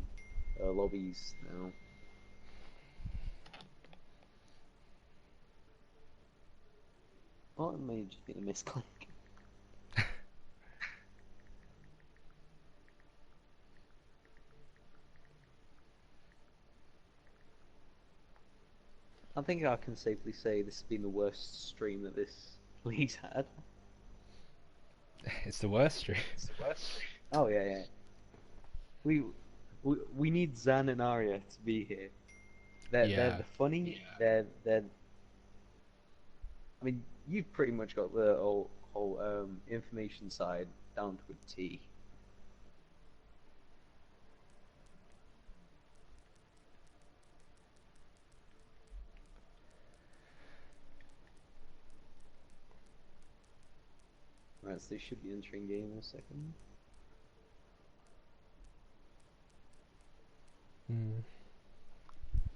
lobbies now. Well, it may just be a misclick. I think I can safely say this has been the worst stream that this league's had. It's the worst stream. Oh yeah. We need Zan and Arya to be here. They're funny. They're. I mean, you've pretty much got the whole information side down to a T. Right, so they should be entering game in a second.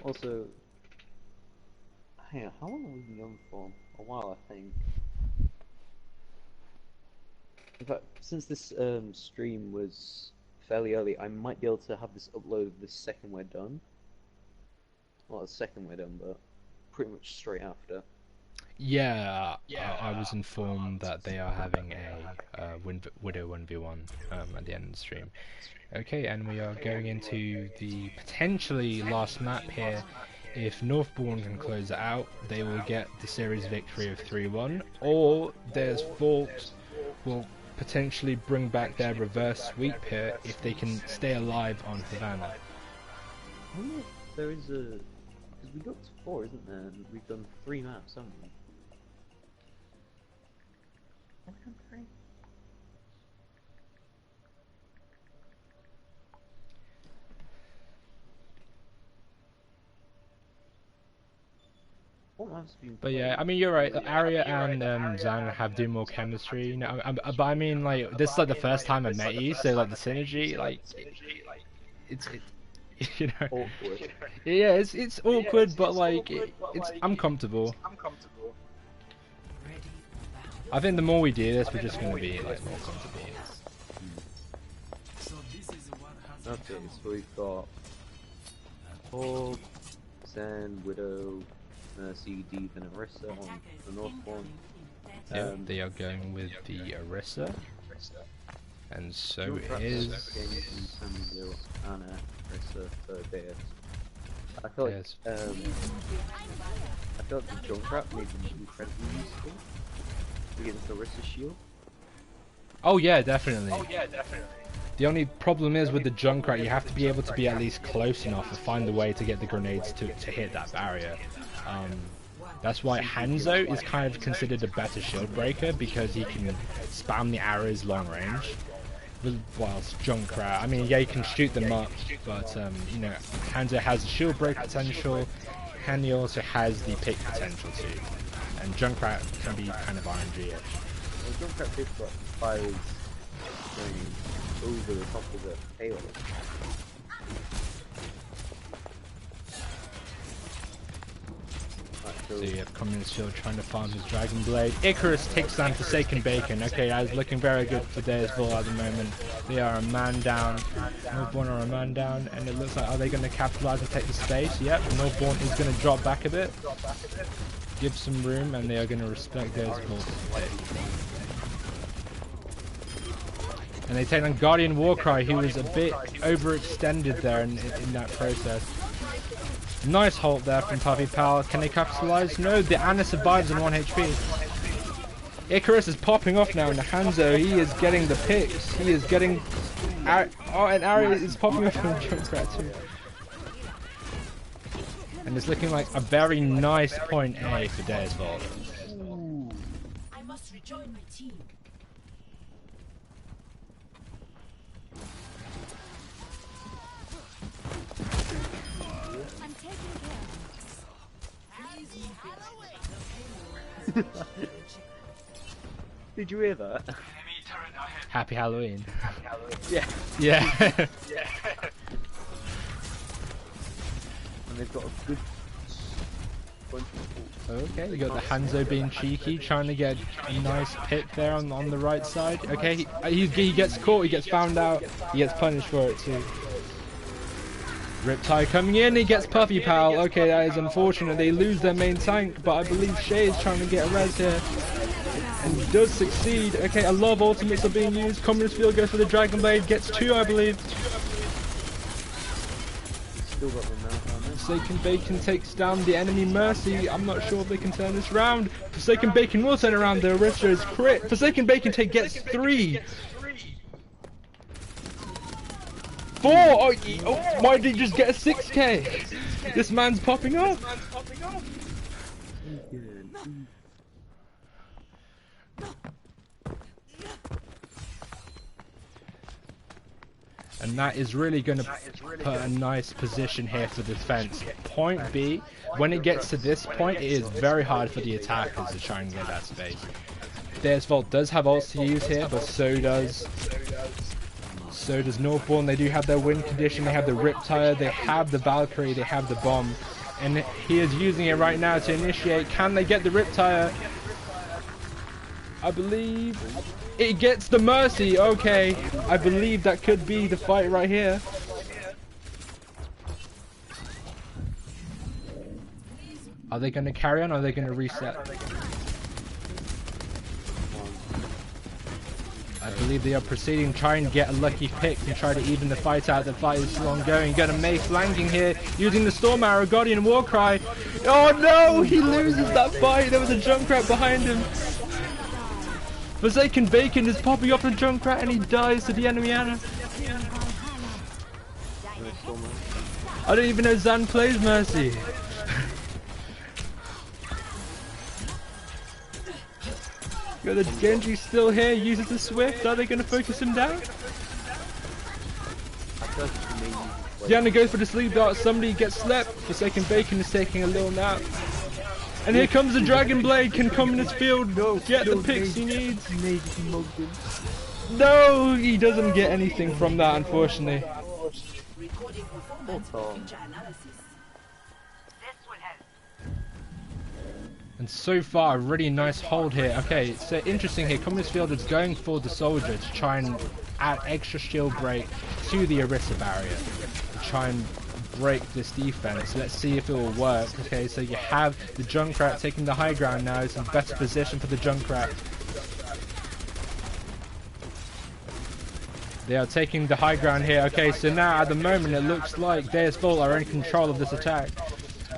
Also, hang on, how long have we been going for? A while, I think. In fact, since this stream was fairly early, I might be able to have this uploaded the second we're done. Well, the second we're done, but pretty much straight after. Yeah, I was informed that they are having a Widow 1v1 at the end of the stream. Okay, and we are going into the potentially last map here. If Northborn can close it out, they will get the series victory of 3-1, or Deus Vult will potentially bring back their reverse sweep here if they can stay alive on Havana. I wonder if there is a... because we got to 4, isn't there? And we've done 3 maps, haven't we? Have we done 3? But yeah, I mean, you're right. Arya and Zan do more chemistry. You know, but I mean, like, this is like the first time I met you, so like the synergy, like, it's you know, awkward. Yeah, it's awkward, but like, I'm comfortable. I think the more we do this, we're just gonna be like more comfortable. Okay, so we've got Hog, Zen, Widow, Mercy, Deep, and Orisa on the Northborn. Yeah, they are going with the Orisa, and so is Anna, Orisa, so Deus. I feel like the Junkrat made them incredibly useful against the Orisa shield. Oh yeah, definitely. The only problem is with the Junkrat, you have to be able to be at least close enough to find a way to get the grenades to hit that barrier. That's why Hanzo is kind of considered a better shield breaker, because he can spam the arrows long range. Whilst Junkrat, I mean, yeah, you can shoot them up, but you know, Hanzo has the shield break potential, and he also has the pick potential too. And Junkrat can be kind of RNG-ish. Well, Junkrat did got fires going over the top of the payload. So you have Communist Field trying to farm his Dragon Blade. Icarus takes down Forsaken Bacon. Okay, that is looking very good for Deus Vult at the moment. They are a man down. Northborn are a man down, and it looks like, are they going to capitalize and take the space? Yep, Northborn is going to drop back a bit. Give some room, and they are going to respect Deus Vult. And they take on Guardian Warcry, who was a bit overextended there in that process. Nice halt there from Puffy Pal. Can they capitalize? No, the Anna survives on 1 HP. Icarus is popping off now in the Hanzo. He is getting the picks. He is getting... Oh, and Ari is popping off from Junkrat too. And it's looking like a very nice point A for Deus Vult. I must rejoin my team. I'm taking care. Did you hear that? Happy Halloween. Yeah. Yeah. And they've got a good bunch of Okay, you got the Hanzo being cheeky, trying to get a nice pick there on the right side. Okay, he gets caught, he gets found out, he gets punished for it too. Riptide coming in, he gets Puffy Pal. Okay, that is unfortunate. They lose their main tank, but I believe Shay is trying to get a res here. And he does succeed. Okay, a lot of ultimates are being used. Communist Field goes for the Dragon Blade, gets 2, I believe. still got them now. Forsaken Bacon takes down the enemy Mercy. I'm not sure if they can turn this round. Forsaken Bacon will turn around. The Arista is crit. Forsaken Bacon gets 3. 4! Oh, why did he just get a 6k? This man's popping up. And that is really going to put a nice position here for defense. Point B, when it gets to this point, it is very hard for the attackers to try and get that space. Deus Vult does have ults to use here, but so does Northborn. They do have their win condition, they have the Riptire, they have the Valkyrie, they have the bomb. And he is using it right now to initiate. Can they get the Riptire? I believe it gets the Mercy. Okay, I believe that could be the fight right here. Are they going to carry on or are they going to reset? I believe they are proceeding, try and get a lucky pick and try to even the fight out. The fight is still ongoing. Got a Mei flanking here, using the Storm Arrow, Guardian Warcry. Oh no, he loses that fight. There was a Junkrat behind him. Forsaken Bacon is popping off the Junkrat and he dies to the enemy Anna. I don't even know Zan plays Mercy. Got the Genji still here, uses the Swift. Are they going to focus him down? Diana goes for the sleep dart, somebody gets slept. Forsaken Bacon is taking a little nap. And here comes the Dragon Blade. Can Communist Field get the picks he needs? No, he doesn't get anything from that, unfortunately. And so far, a really nice hold here. Okay, so interesting here. Communist Field is going for the soldier to try and add extra shield break to the Arista barrier. To try and break this defense. Let's see if it will work. Okay, so you have the Junkrat taking the high ground now. It's a better position for the Junkrat. They are taking the high ground here. Okay, so now at the moment it looks like Deus Vult are in control of this attack.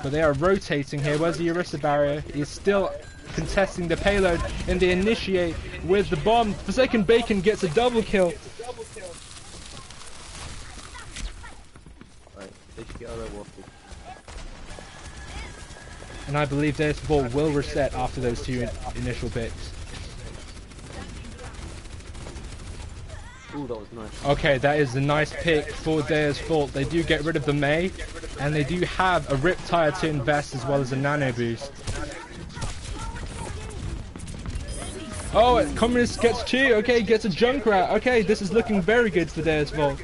But they are rotating here. Where's the Arista barrier? He's still contesting the payload and they initiate with the bomb. Forsaken Bacon gets a double kill. And I believe Deus Vult will reset after those 2 initial picks. Ooh, that was nice. Okay, that is a nice pick for Deus Vult. They do get rid of the Mei, and they do have a Riptire to invest as well as a Nano Boost. Oh, Communist gets 2. Okay, gets a Junkrat. Okay, this is looking very good for Deus Vult.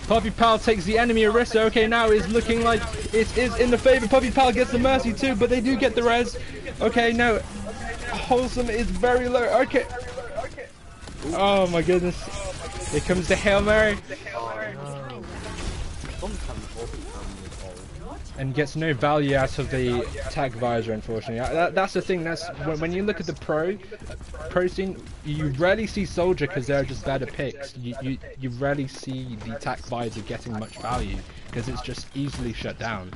Puppy Pal takes the enemy Orisa. Okay, now it's looking like it is in the favor. Puppy Pal gets the Mercy too, but they do get the res. Okay, no. Wholesome is very low. Okay. Oh my goodness. Here comes the Hail Mary. And gets no value out of the attack visor, unfortunately. That's the thing. That's when you look at the pro scene, you rarely see soldier because they're just better picks. You rarely see the attack visor getting much value because it's just easily shut down.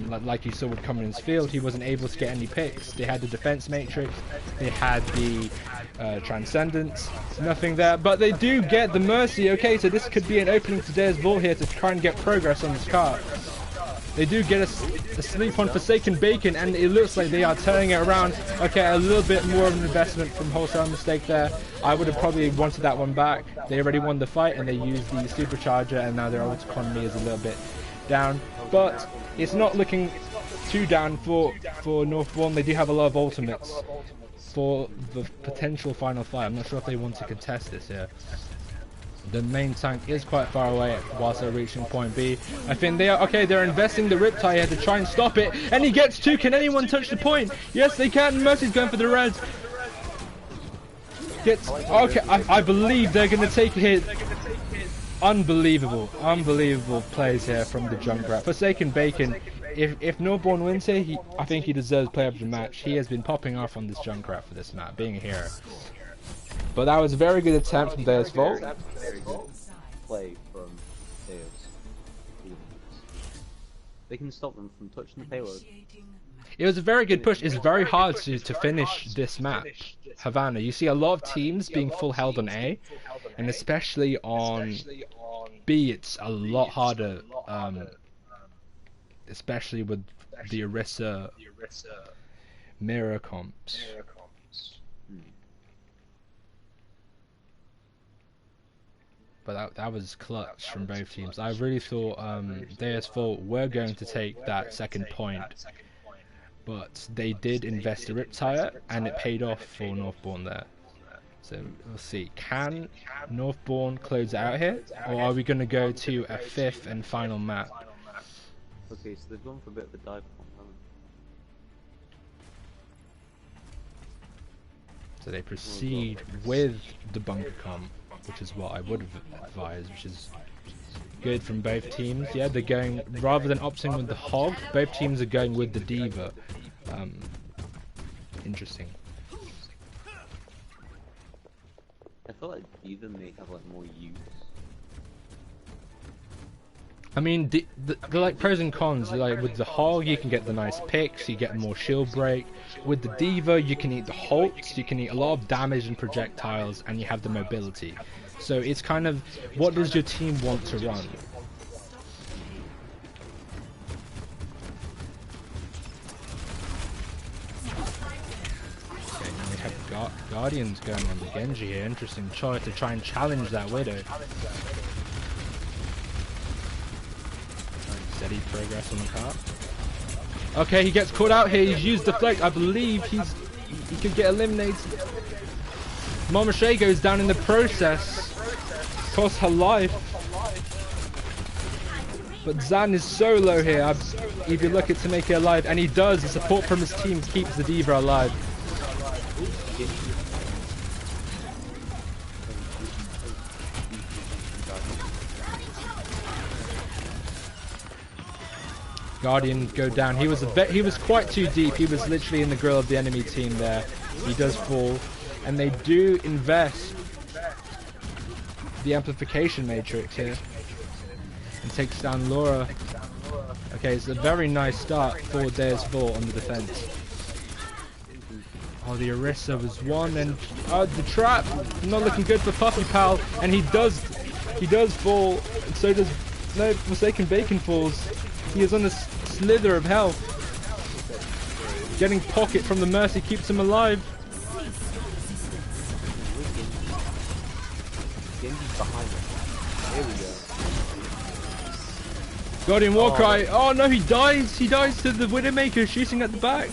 Like you saw with Cummins Field, he wasn't able to get any picks. They had the defense matrix, they had the transcendence, nothing there. But they do get the mercy. Okay, so this could be an opening to Deus Vult here to try and get progress on this card. They do get a sleep on Forsaken Bacon, and it looks like they are turning it around. Okay, a little bit more of an investment from Wholesale mistake there. I would have probably wanted that one back. They already won the fight, and they used the supercharger, and now their ult economy is a little bit down. But it's not looking too down for Northborn. They do have a lot of ultimates for the potential final fight. I'm not sure if they want to contest this here. The main tank is quite far away whilst they're reaching point B. I think they are okay. They're investing the Riptide here to try and stop it, and he gets 2. Can anyone touch the point? Yes, they can. Mercy's going for the res. Gets okay. I believe they're going to take a hit. Unbelievable plays here from the Junkrat. Forsaken Bacon. If Northborn wins here, I think he deserves player of the match. He has been popping off on this Junkrat for this map, being a hero. But that was a very good attempt from Deus Vult. Very good play from Deus. They can stop them from touching the payload. It was a very good push. It's very hard to finish this map. Havana, you see a lot of teams being full held on A, and especially on B, it's a lot harder, especially with the Orisa mirror comps. But that was clutch from both teams. I really thought Deus Vult were going to take that second point, but they did invest a Riptire, and it paid off for Northborn there. So we'll see. Can Northborn close it out here, or are we going to go to a 5th and final map? Okay, so they've gone for a bit of a dive bomb, haven't they? So they proceed with the bunker comp, which is what I would have advised, which is good from both teams. Yeah, they're going, rather than opting with the Hog, both teams are going with the Diva. Interesting. I feel like Diva may have like more use. I mean, they're like pros and cons. Like with the Hog, you can get the nice picks, you get more shield break. With the Diva, you can eat the hulks, you can eat a lot of damage and projectiles, and you have the mobility. So it's kind of, what does your team want to run? Okay, now we have Guardians going on the Genji here. Interesting choice to try and challenge that Widow. Steady progress on the cart. Okay, he gets caught out here. He's used deflect. I believe he could get eliminated. Mama Shay goes down in the process. Costs her life. But Zan is so low here. He'd be lucky to make it alive, and he does. The support from his team keeps the Diva alive. Guardian go down. He was quite too deep. He was literally in the grill of the enemy team there. He does fall, and they do invest the amplification matrix here and takes down Laura. Okay, it's a very nice start for Deus Vult on the defense. Oh, the Orisa was one, and the trap not looking good for Puppy Pal, and he does fall, and so does Forsaken Bacon falls. He is on a slither of health. Getting pocket from the Mercy keeps him alive. Genji's behind him. There we go. Guardian Warcry. Oh no, he dies. He dies to the Widowmaker shooting at the back.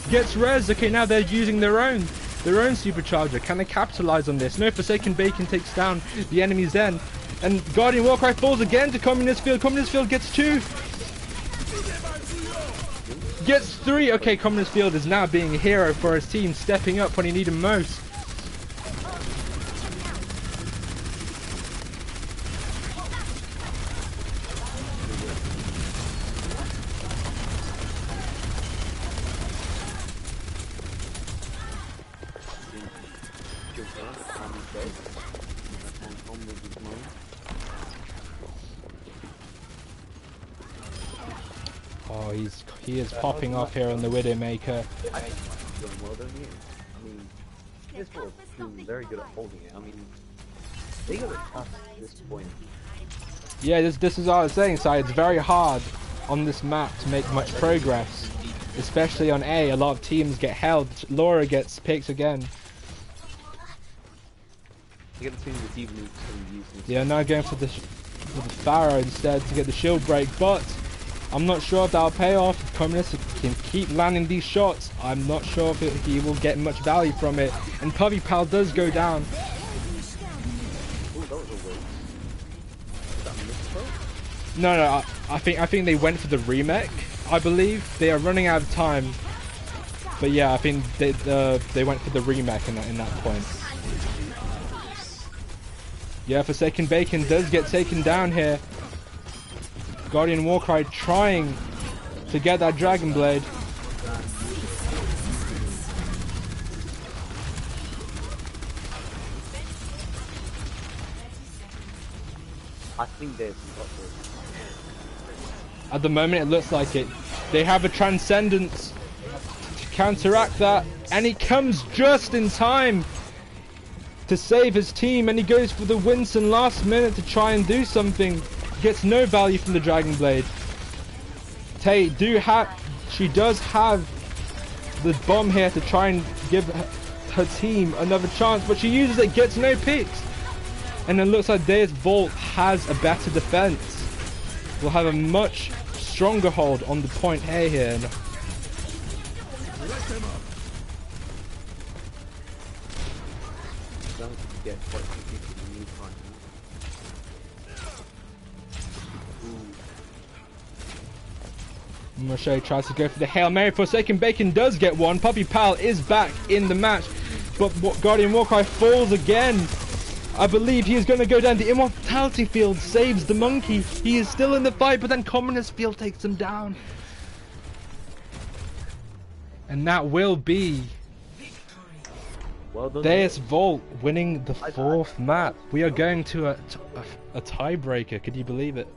Gets res. Okay, now they're using their own supercharger. Can they capitalize on this? No, Forsaken Bacon takes down the enemy's Zen. And Guardian Warcry falls again to Communist Field. Communist Field gets 2. Gets 3. Okay, Communist Field is now being a hero for his team, stepping up when he needed him most. Oh, he is popping off here on the Widowmaker. Well done, you. I mean, this was doing very good at holding it. I mean, they got it past this point. Yeah, this is what I was saying, Si. It's very hard on this map to make much progress, especially on A. A lot of teams get held. Laura gets picked again. You get the team that's even using. Yeah, now going for the Pharaoh instead to get the shield break, but I'm not sure if that'll pay off. If Communist can keep landing these shots, I'm not sure if he will get much value from it. And Puppy Pal does go down. Oh, that was a waste. Was that misthrow? No, I think they went for the remake. I believe they are running out of time. But yeah, I think they went for the remake in that point. Yeah, Forsaken Bacon does get taken down here. Guardian Warcry trying to get that Dragon Blade. I think they've got this. At the moment, it looks like it. They have a Transcendence to counteract that, and he comes just in time to save his team, and he goes for the Winston last minute to try and do something. Gets no value from the Dragon Blade. Tay she does have the bomb here to try and give her team another chance, but she uses it, gets no picks. And it looks like Deus Vult has a better defense. Will have a much stronger hold on the point A here. Moshe tries to go for the Hail Mary. Forsaken Bacon does get one. Puppy Pal is back in the match, but Guardian Warcry falls again. I believe he is going to go down. The Immortality Field saves the monkey. He is still in the fight, but then Communist Field takes him down. And that will be well done, Deus Vult winning the 4th map. We are going to a tiebreaker. Could you believe it?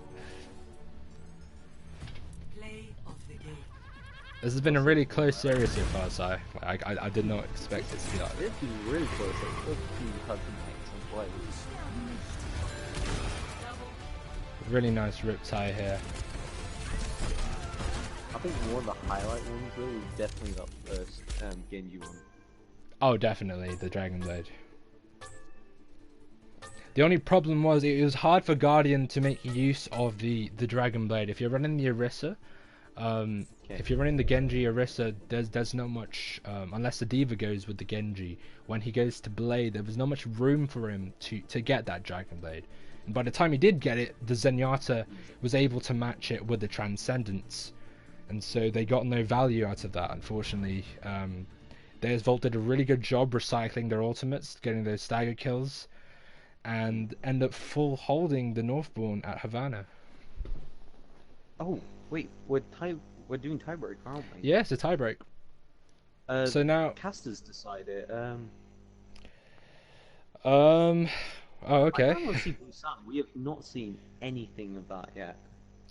This has been a really close series so far, so I did not expect it to be like this. This is really close. Both teams had to make some plays. Really nice rip tie here. I think one of the highlight ones though was definitely that first Genji one. Oh, definitely the Dragon Blade. The only problem was it was hard for Guardian to make use of the Dragon Blade. If you're running the Orisa, if you're running the Genji Orisa, there's not much unless the Diva goes with the Genji. When he goes to Blade, there was not much room for him to get that Dragon Blade. And by the time he did get it, the Zenyatta was able to match it with the Transcendence, and so they got no value out of that. Unfortunately, Deus Vult did a really good job recycling their ultimates, getting those stagger kills, and end up full holding the Northborn at Havana. Oh wait, we're doing tiebreak, aren't we? Yeah, it's a tiebreak. So now casters decide it. Oh, okay. I want to see Busan. We have not seen anything of that yet.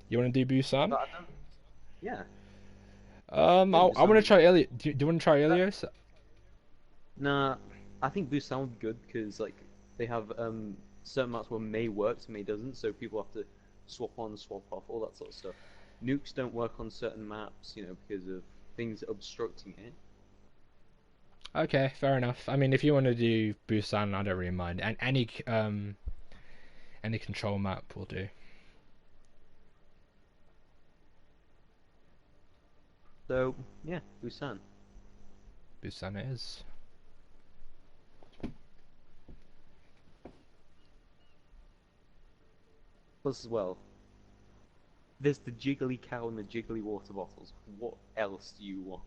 You want to do Busan? But I don't... Yeah. I want to try Elio. Do you want to try Elios? Nah, I think Busan would be good because like they have certain maps where May works, May doesn't, so people have to swap on, swap off, all that sort of stuff. Nukes don't work on certain maps, you know, because of things obstructing it. Okay, fair enough. I mean, if you want to do Busan, I don't really mind. And any control map will do. So, yeah, Busan. Busan it is. Plus, as well, there's the jiggly cow and the jiggly water bottles. What else do you want?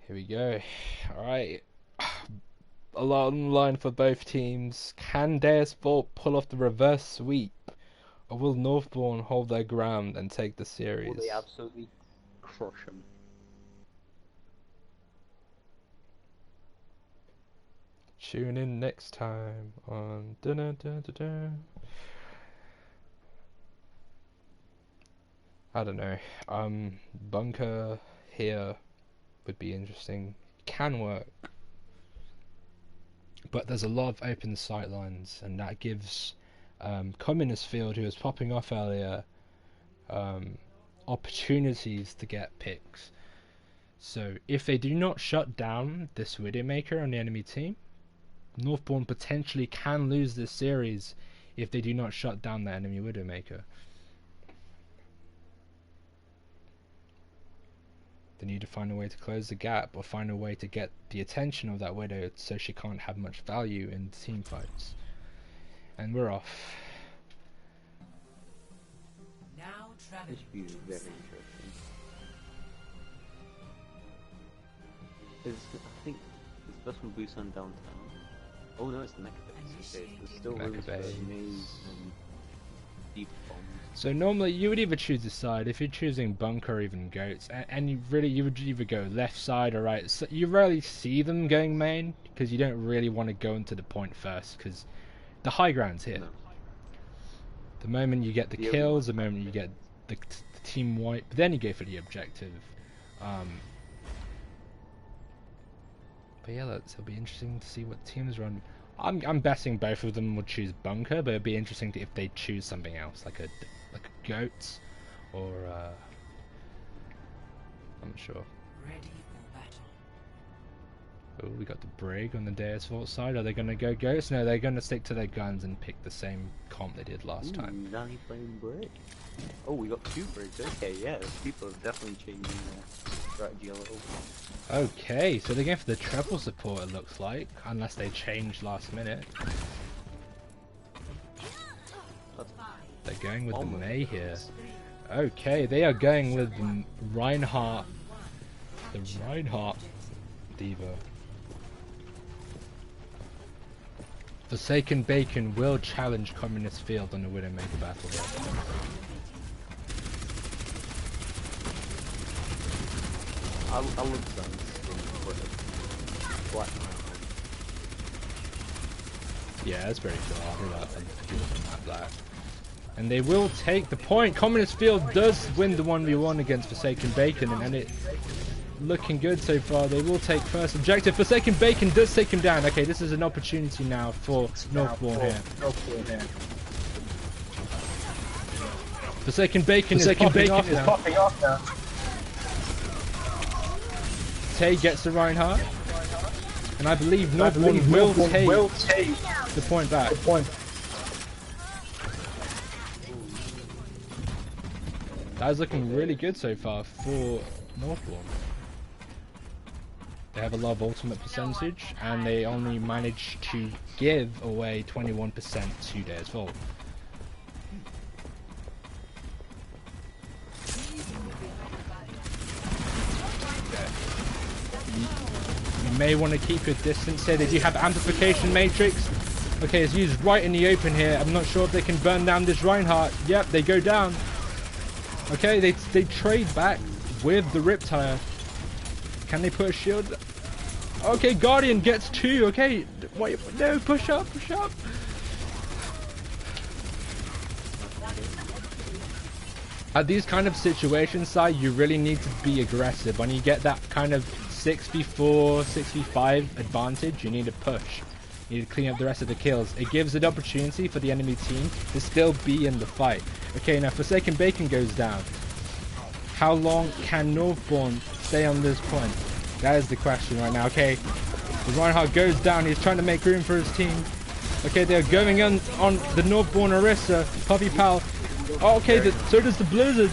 Here we go. Alright. A lot on the line for both teams. Can Deus Vult pull off the reverse sweep? Or will Northborn hold their ground and take the series? Will they absolutely crush them? Tune in next time on dun-dun-dun-dun-dun. I don't know. Bunker here would be interesting. Can work. But there's a lot of open sight lines, and that gives Communist Field, who was popping off earlier, opportunities to get picks. So if they do not shut down this Widowmaker on the enemy team, Northborn potentially can lose this series if they do not shut down the enemy Widowmaker. They need to find a way to close the gap, or find a way to get the attention of that Widow so she can't have much value in team fights. And we're off. Now This traveling. should be very interesting. I think it's the best one Busan downtown. Oh no, it's the Mecha Base. Okay, there's still room Mecha for Base. maze and deep bombs. So normally you would either choose a side if you're choosing bunker or even goats, and you would either go left side or right. So you rarely see them going main because you don't really want to go into the point first because the high ground's here. No. The moment you get the Yeah, kills, the moment you get the team wipe, then you go for the objective. But yeah, it'll be interesting to see what teams run. I'm betting both of them will choose bunker, but it'd be interesting if they choose something else, like a goat, or I'm not sure. Ready for battle. Oh, we got the Brig on the Deus Vult side. Are they going to go ghosts? No, they're going to stick to their guns and pick the same comp they did last time. Nanny playing Brig. Oh, we got 2 Brigs. Okay, yeah, people have definitely changing their strategy a little. Okay, so they're going for the treble support, it looks like, unless they change last minute. They're going with the May here. Okay, they are going with the Reinhardt. The Reinhardt Diva. Forsaken Bacon will challenge Communist Field on the Widowmaker battle here. I love Sun's Black Knight. Yeah, that's very cool. I do like that black. And they will take the point. Communist Field does win the 1v1 against Forsaken Bacon, and it looking good so far. They will take first objective. Forsaken Bacon does take him down. Okay, this is an opportunity now for Northborn here. Forsaken Bacon is popping off now. Tay gets the Reinhardt, and I believe Northborn will take the point back. That is looking really good so far for Northborn. They have a lot of ultimate percentage, and they only managed to give away 21% to Deus Vult. You may want to keep your distance here. They do have amplification matrix. Okay, it's used right in the open here. I'm not sure if they can burn down this Reinhardt. Yep, they go down. Okay, they trade back with the Riptire. Can they put a shield? Okay, Guardian gets 2. Okay, wait, no, push up. At these kind of situations, Si, you really need to be aggressive. When you get that kind of 6v4, 6v5 advantage, you need to push. You need to clean up the rest of the kills. It gives an opportunity for the enemy team to still be in the fight. Okay, now Forsaken Bacon goes down. How long can Northborn stay on this point? That is the question right now. Okay, the Reinhardt goes down. He's trying to make room for his team. Okay, they're going on the Northborn Orisa. Puppy Pal. Oh, okay, so does the Blizzard.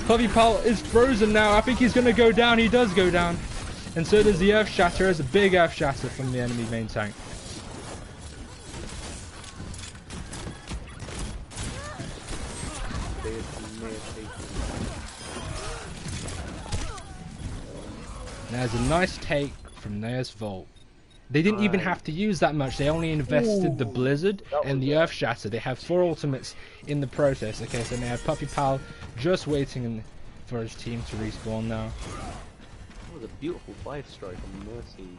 Puppy Pal is frozen now. I think he's going to go down. He does go down. And so does the Earth Shatter. There's a big Earth Shatter from the enemy main tank. There's a nice take from Deus Vult. They didn't even have to use that much. They only invested the Blizzard and the Earth Shatter. They have 4 ultimates in the process. Okay, so they have Puppy Pal just waiting for his team to respawn now. That was a beautiful 5-strike on Mercy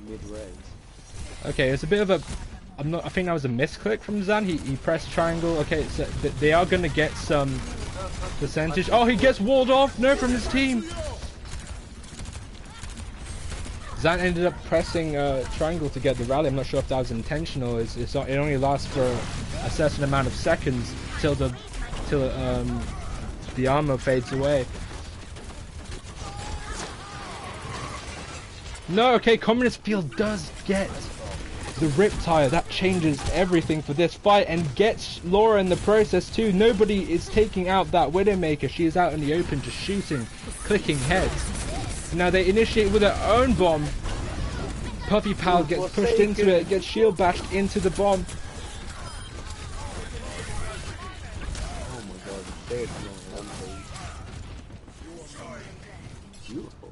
mid-res. Okay, it's a bit of a... I think that was a misclick from Zan. He pressed triangle. Okay, so they are going to get some percentage. Oh, he gets walled off. No, from his team. Zan ended up pressing triangle to get the rally. I'm not sure if that was intentional. It only lasts for a certain amount of seconds till the armor fades away. No, okay, Communist Field does get the Riptire. That changes everything for this fight and gets Laura in the process too. Nobody is taking out that Widowmaker. She is out in the open just shooting, clicking heads. Now they initiate with their own bomb. Puppy Pal gets pushed into it, gets shield bashed into the bomb. Oh my god, there's no beautiful.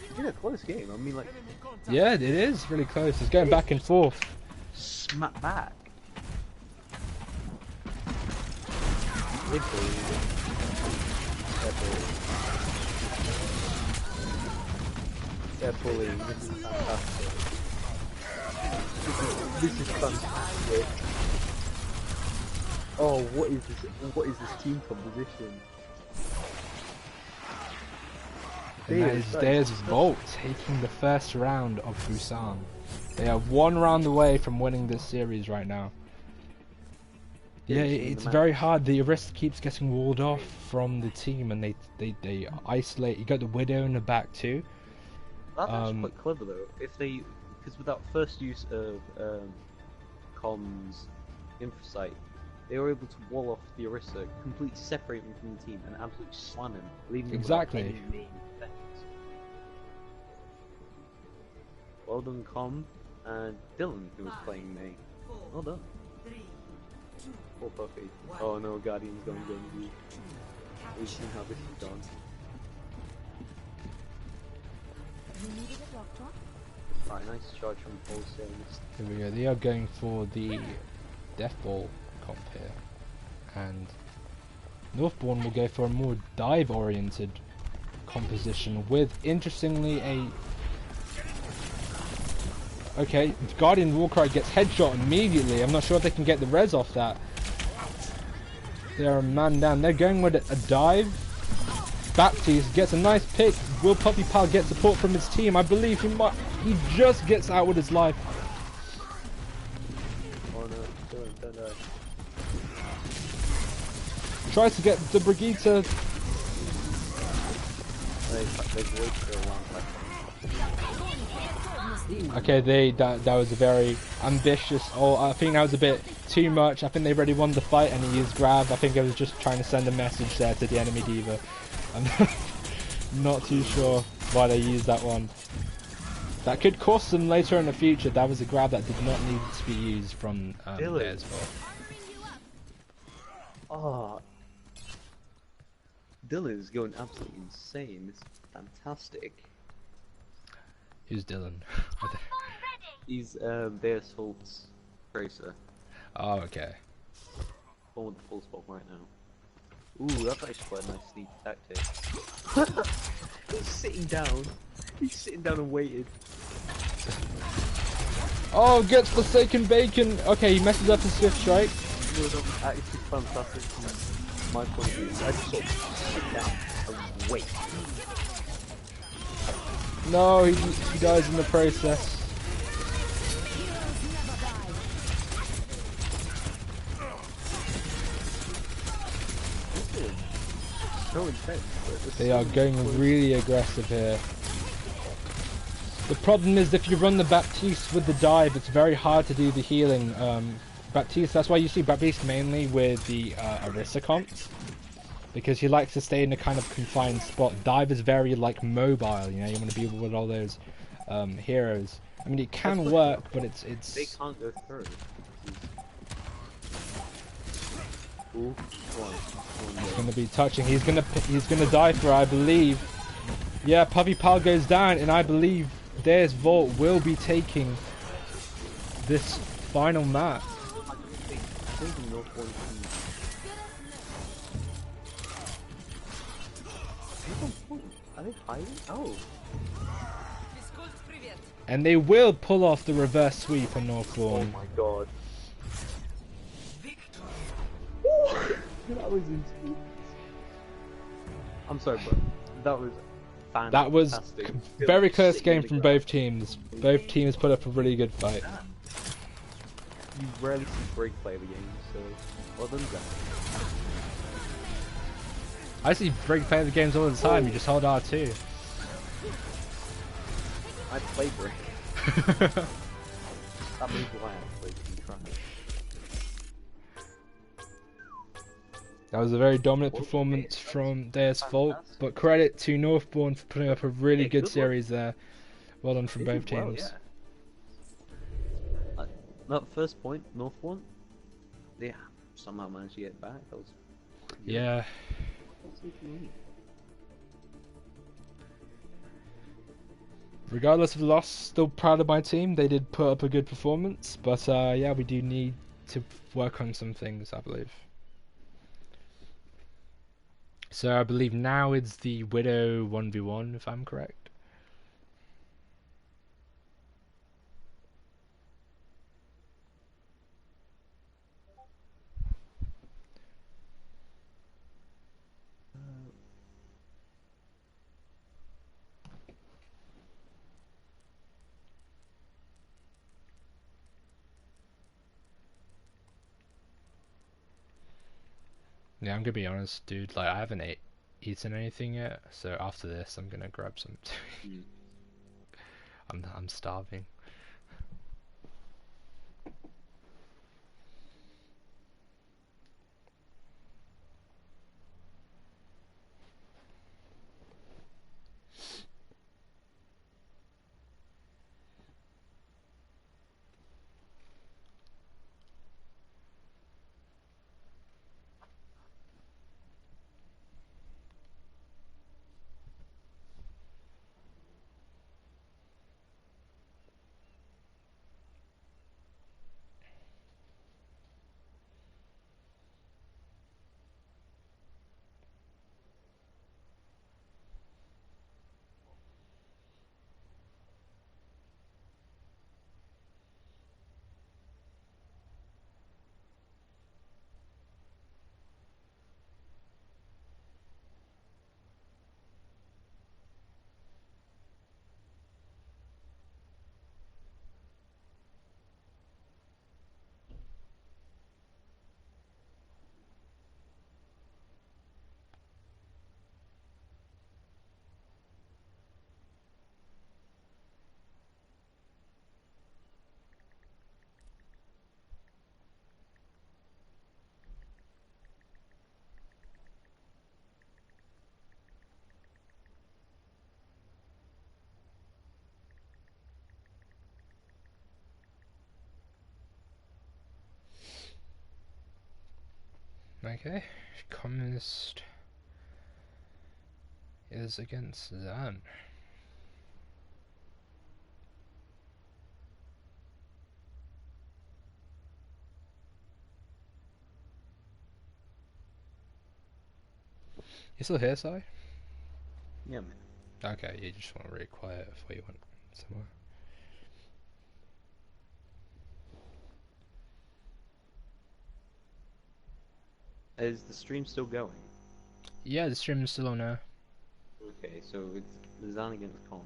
It's been a close game. I mean, like, yeah, it is really close. It's going back and forth. smack back. They're bullying. This is fantastic. This is fantastic. Oh, what is this? What is this team composition? And that is Deus Vult taking the first round of Busan. They are 1 round away from winning this series right now. Yeah, it's very hard. The Arista keeps getting walled off from the team, and they isolate. You got the Widow in the back too. That's actually quite clever though. If they, because without first use of comms infrasight, they were able to wall off the Orisa, completely separate him from the team, and absolutely slam him, leaving him Exactly. without any main defense. Well done, Com, and Dylan, who was playing May. Well done. Poor Puffy. Oh no, Guardian's going Genji. We've seen how this is done. You needed a doctor? Right, nice charge from Wholesale. Here we go. They are going for the Death Ball comp here, and Northborn will go for a more dive-oriented composition with, interestingly, a... Okay, Guardian Warcry gets headshot immediately. I'm not sure if they can get the res off that. They're a man down. They're going with a dive. Baptiste gets a nice pick. Will Puppy Pal get support from his team? I believe he might. He just gets out with his life. Oh no, don't die. Tries to get the Brigitte. They've waited for a long time. Okay, that was a very ambitious. Oh, I think that was a bit too much. I think they've already won the fight, and he used grab. I think I was just trying to send a message there to the enemy diva. I'm not too sure why they used that one. That could cost them later in the future. That was a grab that did not need to be used from Deus Vult. Oh, Dylan is going absolutely insane. It's fantastic. Who's Dylan? He's Deus Vult's tracer. Oh, okay. One with the full spot right now. Ooh, that's actually quite a nice sneak tactic. He's sitting down. He's sitting down and waited. Oh, gets Forsaken Bacon. Okay, he messes up his Swift Strike. Actually fantastic from my point of view. I just sort of sit down and wait. No, he dies in the process. So intense. They are going really aggressive here. The problem is if you run the Baptiste with the dive, it's very hard to do the healing. Baptiste, that's why you see Baptiste mainly with the Orisa comps, because he likes to stay in a kind of confined spot. Dive is very like mobile, you know. You want to be with all those heroes. I mean, it can work, but They it's. can't go through. Ooh, come on, He's gonna be touching. He's gonna die for, I believe. Yeah, Puppy Pal goes down, and I believe Deus Vult will be taking this final map. I think Northborn can... Are they hiding? Oh. And they will pull off the reverse sweep on Oh Northborn. my god. That was insane. I'm sorry, bro. That was fantastic. That was very close game from both teams. Both teams put up a really good fight. You rarely see break play the game, so well done, Zach. I see break play the games all the time. You just hold R2. I play break. That means why I play try. That was a very dominant performance from Deus Vult, but credit to Northborn for putting up a really good series there. Well done from both teams. That first point, Northborn, yeah, somehow managed to get back. That was pretty good. Yeah. Regardless of the loss, still proud of my team. They did put up a good performance, but yeah, we do need to work on some things, I believe. So I believe now it's the Widow 1v1, if I'm correct. Yeah, I'm gonna be honest, dude. Like, I haven't eaten anything yet, so after this, I'm gonna grab some. I'm starving. Okay, Communist is against Zan. You still here, Si? Yeah, man. Okay, you just want to really quiet before you went somewhere. Is the stream still going? Yeah, the stream is still on now. Okay, so it's Zan against Con.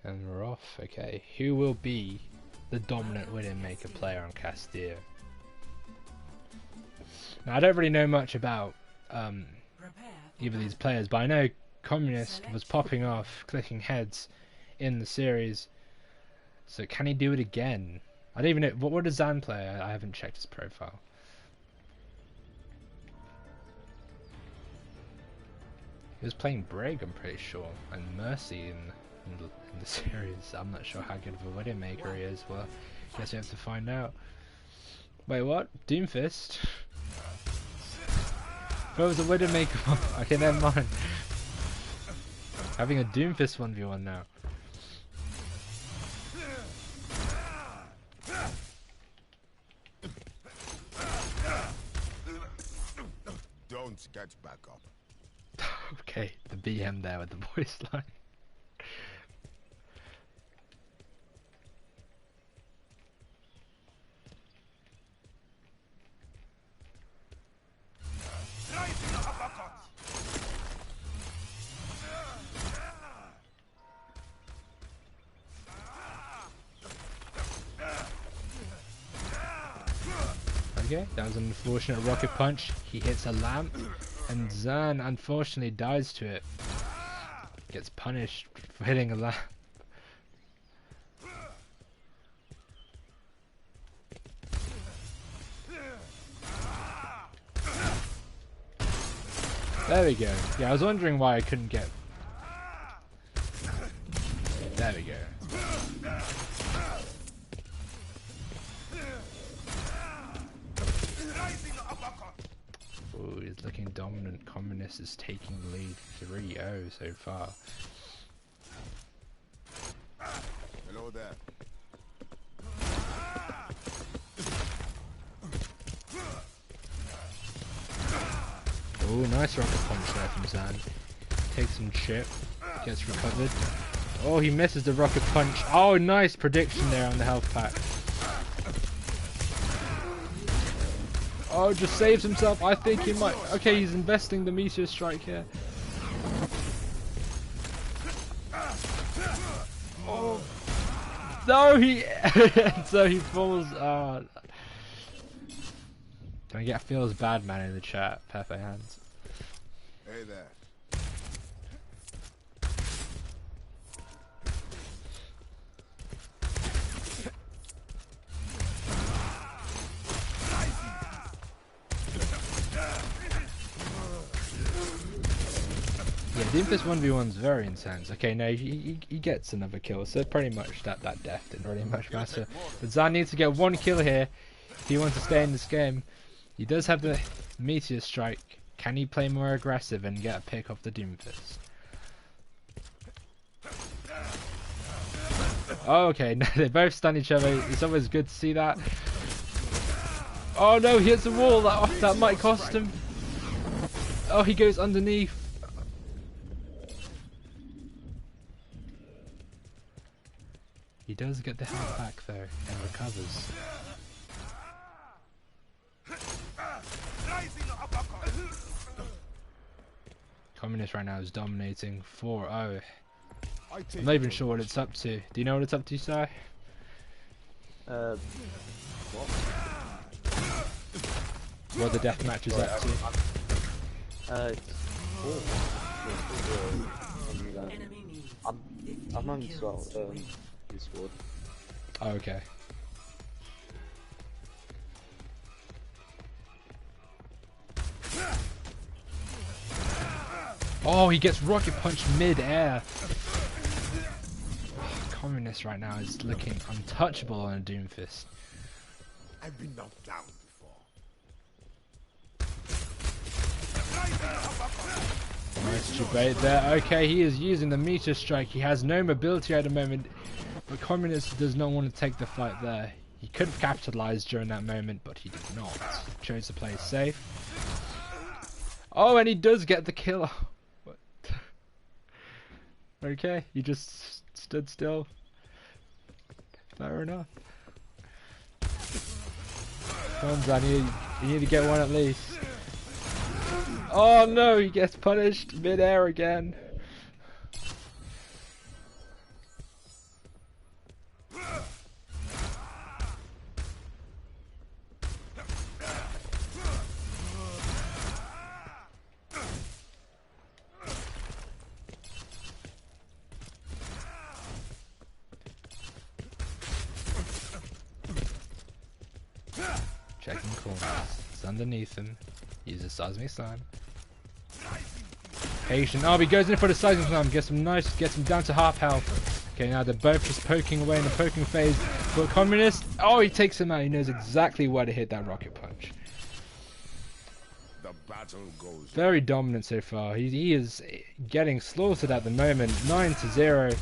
And we're off. Okay, who will be the dominant Widowmaker player on Castilla? Now, I don't really know much about either of these players, but I know Communist was popping off, clicking heads in the series. So can he do it again? I don't even know. What does Zan play? I haven't checked his profile. He was playing Brig, I'm pretty sure, and Mercy in the series. I'm not sure how good of a Widowmaker he is. Well, guess you have to find out. Wait, what? Doomfist? If it was a Widowmaker one. Okay, never mind. Having a Doomfist 1v1 now. Don't get back up. Okay, the BM there with the voice line. Okay, that was an unfortunate rocket punch. He hits a lamp, and Zan unfortunately dies to it. Gets punished for hitting a lamp. There we go. Yeah, I was wondering why I couldn't get... There we go. Ooh, he's looking dominant. Communist is taking the lead 3-0 so far. Hello there. Ooh, nice rocket punch there from Zan. Takes some chip. Gets recovered. Oh, he misses the rocket punch. Oh, nice prediction there on the health pack. Oh, just saves himself. I think he might... Okay, he's investing the meteor strike here. Oh. No, he... So he falls... Can I get feels bad man in the chat? Perfect hands. Hey there. Yeah, Doomfist 1v1's very intense. Okay, no, he gets another kill, so pretty much that death didn't really much matter. But Zan needs to get one kill here if he wants to stay in this game. He does have the meteor strike. Can he play more aggressive and get a pick off the Doomfist? Oh, okay, no, they both stun each other. It's always good to see that. Oh no, he hits a wall. That might cost him. Oh, he goes underneath. He does get the health back though, and recovers. Communist right now is dominating 4-0. I'm not even sure what it's up to. Do you know what it's up to, Si? What? What the deathmatch is up to? I'm on Discord. Oh, okay. Oh, he gets rocket punched mid-air. Communist right now is looking untouchable on a Doomfist. I've been knocked down before. Nice debate there. Okay, he is using the meteor strike. He has no mobility at the moment, but Communist does not want to take the fight there. He could have capitalized during that moment, but he did not. Chose to play safe. Oh, and he does get the kill. What? Okay, he just stood still. Fair enough. Come on, Zan, you need to get one at least. Oh no, he gets punished mid-air again. Checking corners. It's underneath him. Uses seismic slam. Patient. Oh, he goes in for the seismic slam. Gets him nice. Gets him down to half health. Okay, now they're both just poking away in the poking phase. But Communist. Oh, he takes him out. He knows exactly where to hit that rocket punch. The battle goes. Very dominant so far. He is getting slaughtered at the moment. 9-0.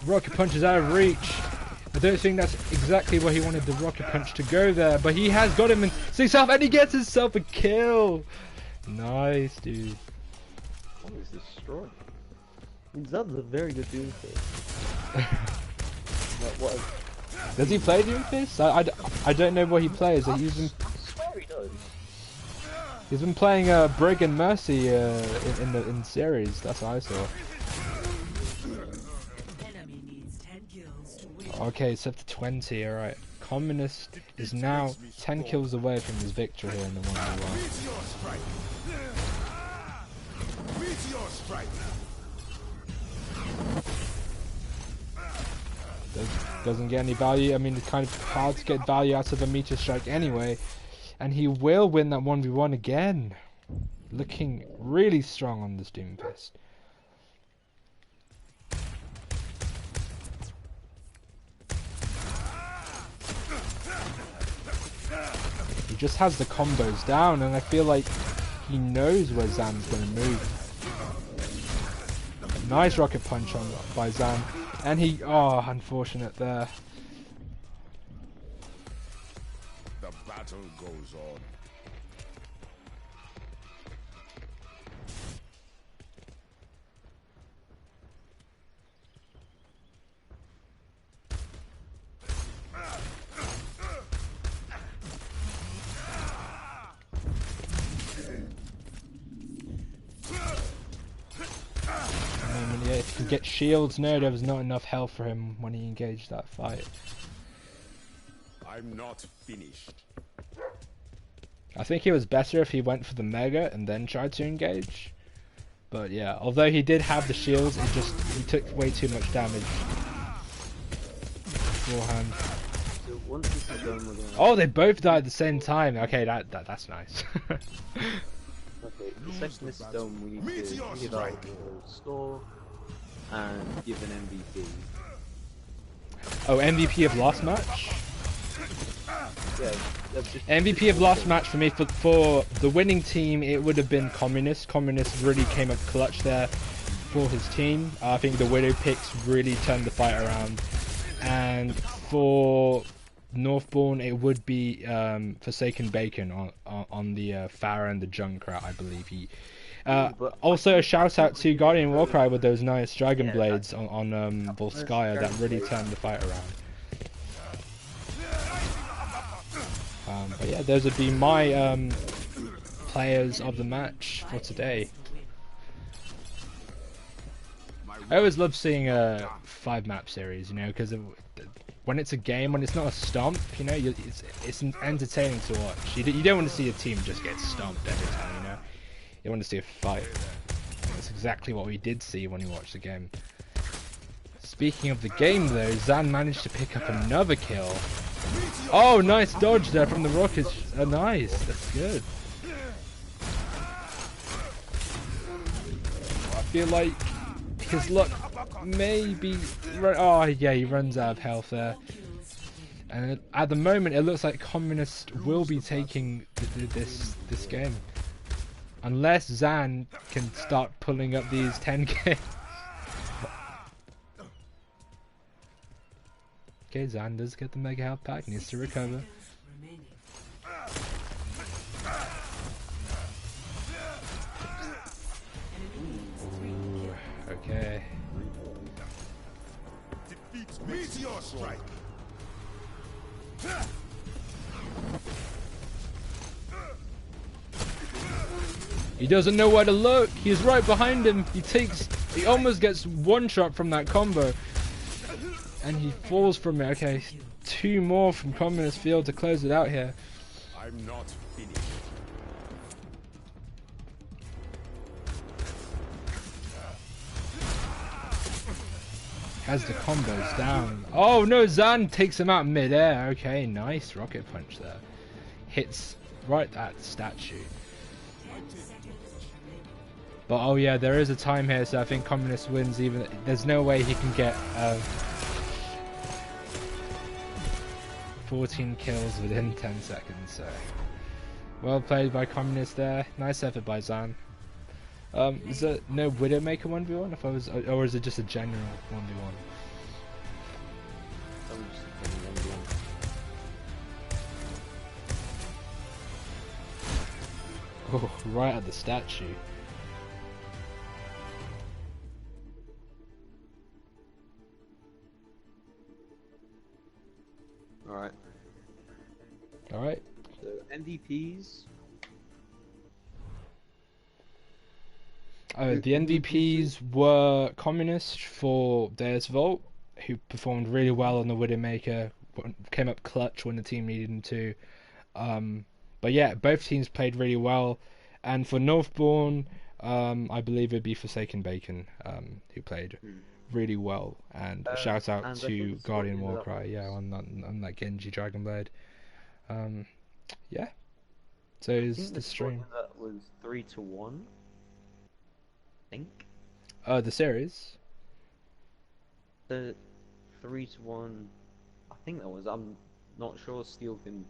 Rocket punch is out of reach. I don't think that's exactly where he wanted the rocket punch to go there, but he has got him in 6 health and he gets himself a kill. Nice, dude. What is destroyed? I mean, Zan's a very good Doomfist. Like, what? Does he play Doomfist? I don't know what he plays. He's been, I swear he does. he's been playing Brig and Mercy in series. That's what I saw. Enemy needs 10 kills to win. Okay, it's up to 20. All right. Communist is now 10 kills away from his victory here in the 1v1. Meteor strike. Meteor strike. Doesn't get any value. I mean, it's kind of hard to get value out of a meteor strike anyway. And he will win that 1v1 again. Looking really strong on this Doomfist. He just has the combos down, and I feel like he knows where Zan's going to move. Nice rocket punch on by Zan. And he... Oh, unfortunate there. The battle goes on. If he can get shields, no, there was not enough health for him when he engaged that fight. I'm not finished. I think it was better if he went for the Mega and then tried to engage. But yeah, although he did have the shields, he took way too much damage beforehand. So once this is done, we're gonna... Oh, they both died at the same time. Okay, that's nice. Okay, the second this is done, we need to give out the store and give an MVP. Oh, MVP of last match? Yeah, that's just MVP of last match for me, for the winning team, it would have been Communist. Communist really came up clutch there for his team. I think the Widow picks really turned the fight around. And for Northborn, it would be Forsaken Bacon on the Farah and the Junkrat, I believe. Also a shout out to Guardian Warcry with those nice Dragon Blades on Volskaya that really turned the fight around. But yeah, those would be my players of the match for today. I always love seeing a 5-map series, you know, because when it's a game, when it's not a stomp, you know, it's entertaining to watch. You don't want to see a team just get stomped every time, you know. You want to see a fight. That's exactly what we did see when we watched the game. Speaking of the game, though, Zan managed to pick up another kill. Oh, nice dodge there from the rockets. Nice, that's good. I feel like his luck may be... Oh, yeah, he runs out of health there. And at the moment, it looks like Communist will be taking this game. Unless Zan can start pulling up these 10k. Okay, Zan does get the mega health pack, needs to recover. Ooh, okay. Meteor strike. He doesn't know where to look. He's right behind him. He almost gets one shot from that combo. And he falls from it. Okay, 2 more from Communist Field to close it out here. I'm not finished. Has the combos down. Oh no, Zan takes him out mid-air. Okay, nice rocket punch there. hits right at the statue. But oh yeah, there is a time here, so I think Communist wins. Even there's no way he can get 14 kills within 10 seconds. So well played by Communist there. Nice effort by Zan. Is there no Widowmaker 1v1? If I was, or is it just a general 1v1? Oh, right at the statue. Alright. Alright. So MVPs. The MVPs were Communist for Deus Vult, who performed really well on the Widowmaker, came up clutch when the team needed him to. But yeah, both teams played really well. And for Northborn, I believe it'd be Forsaken Bacon, who played really well. And a shout out to Guardian Warcry, yeah, on that Genji Dragonblade. Yeah. So is the stream. That was 3-1. I think. The series. The 3-1. I think that was. I'm not sure. Steel can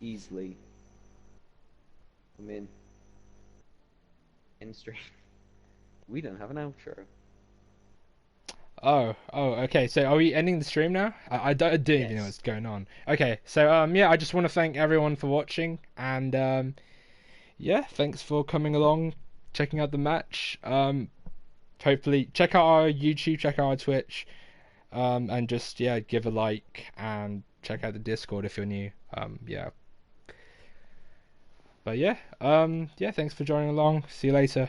easily come in stream. We don't have an outro. Oh, okay. So are we ending the stream now? I don't even know what's going on. Okay, so yeah, I just want to thank everyone for watching, and yeah, thanks for coming along, checking out the match. Hopefully, check out our YouTube, check out our Twitch, and just yeah, give a like and check out the Discord if you're new. Yeah. But yeah, yeah, thanks for joining along. See you later.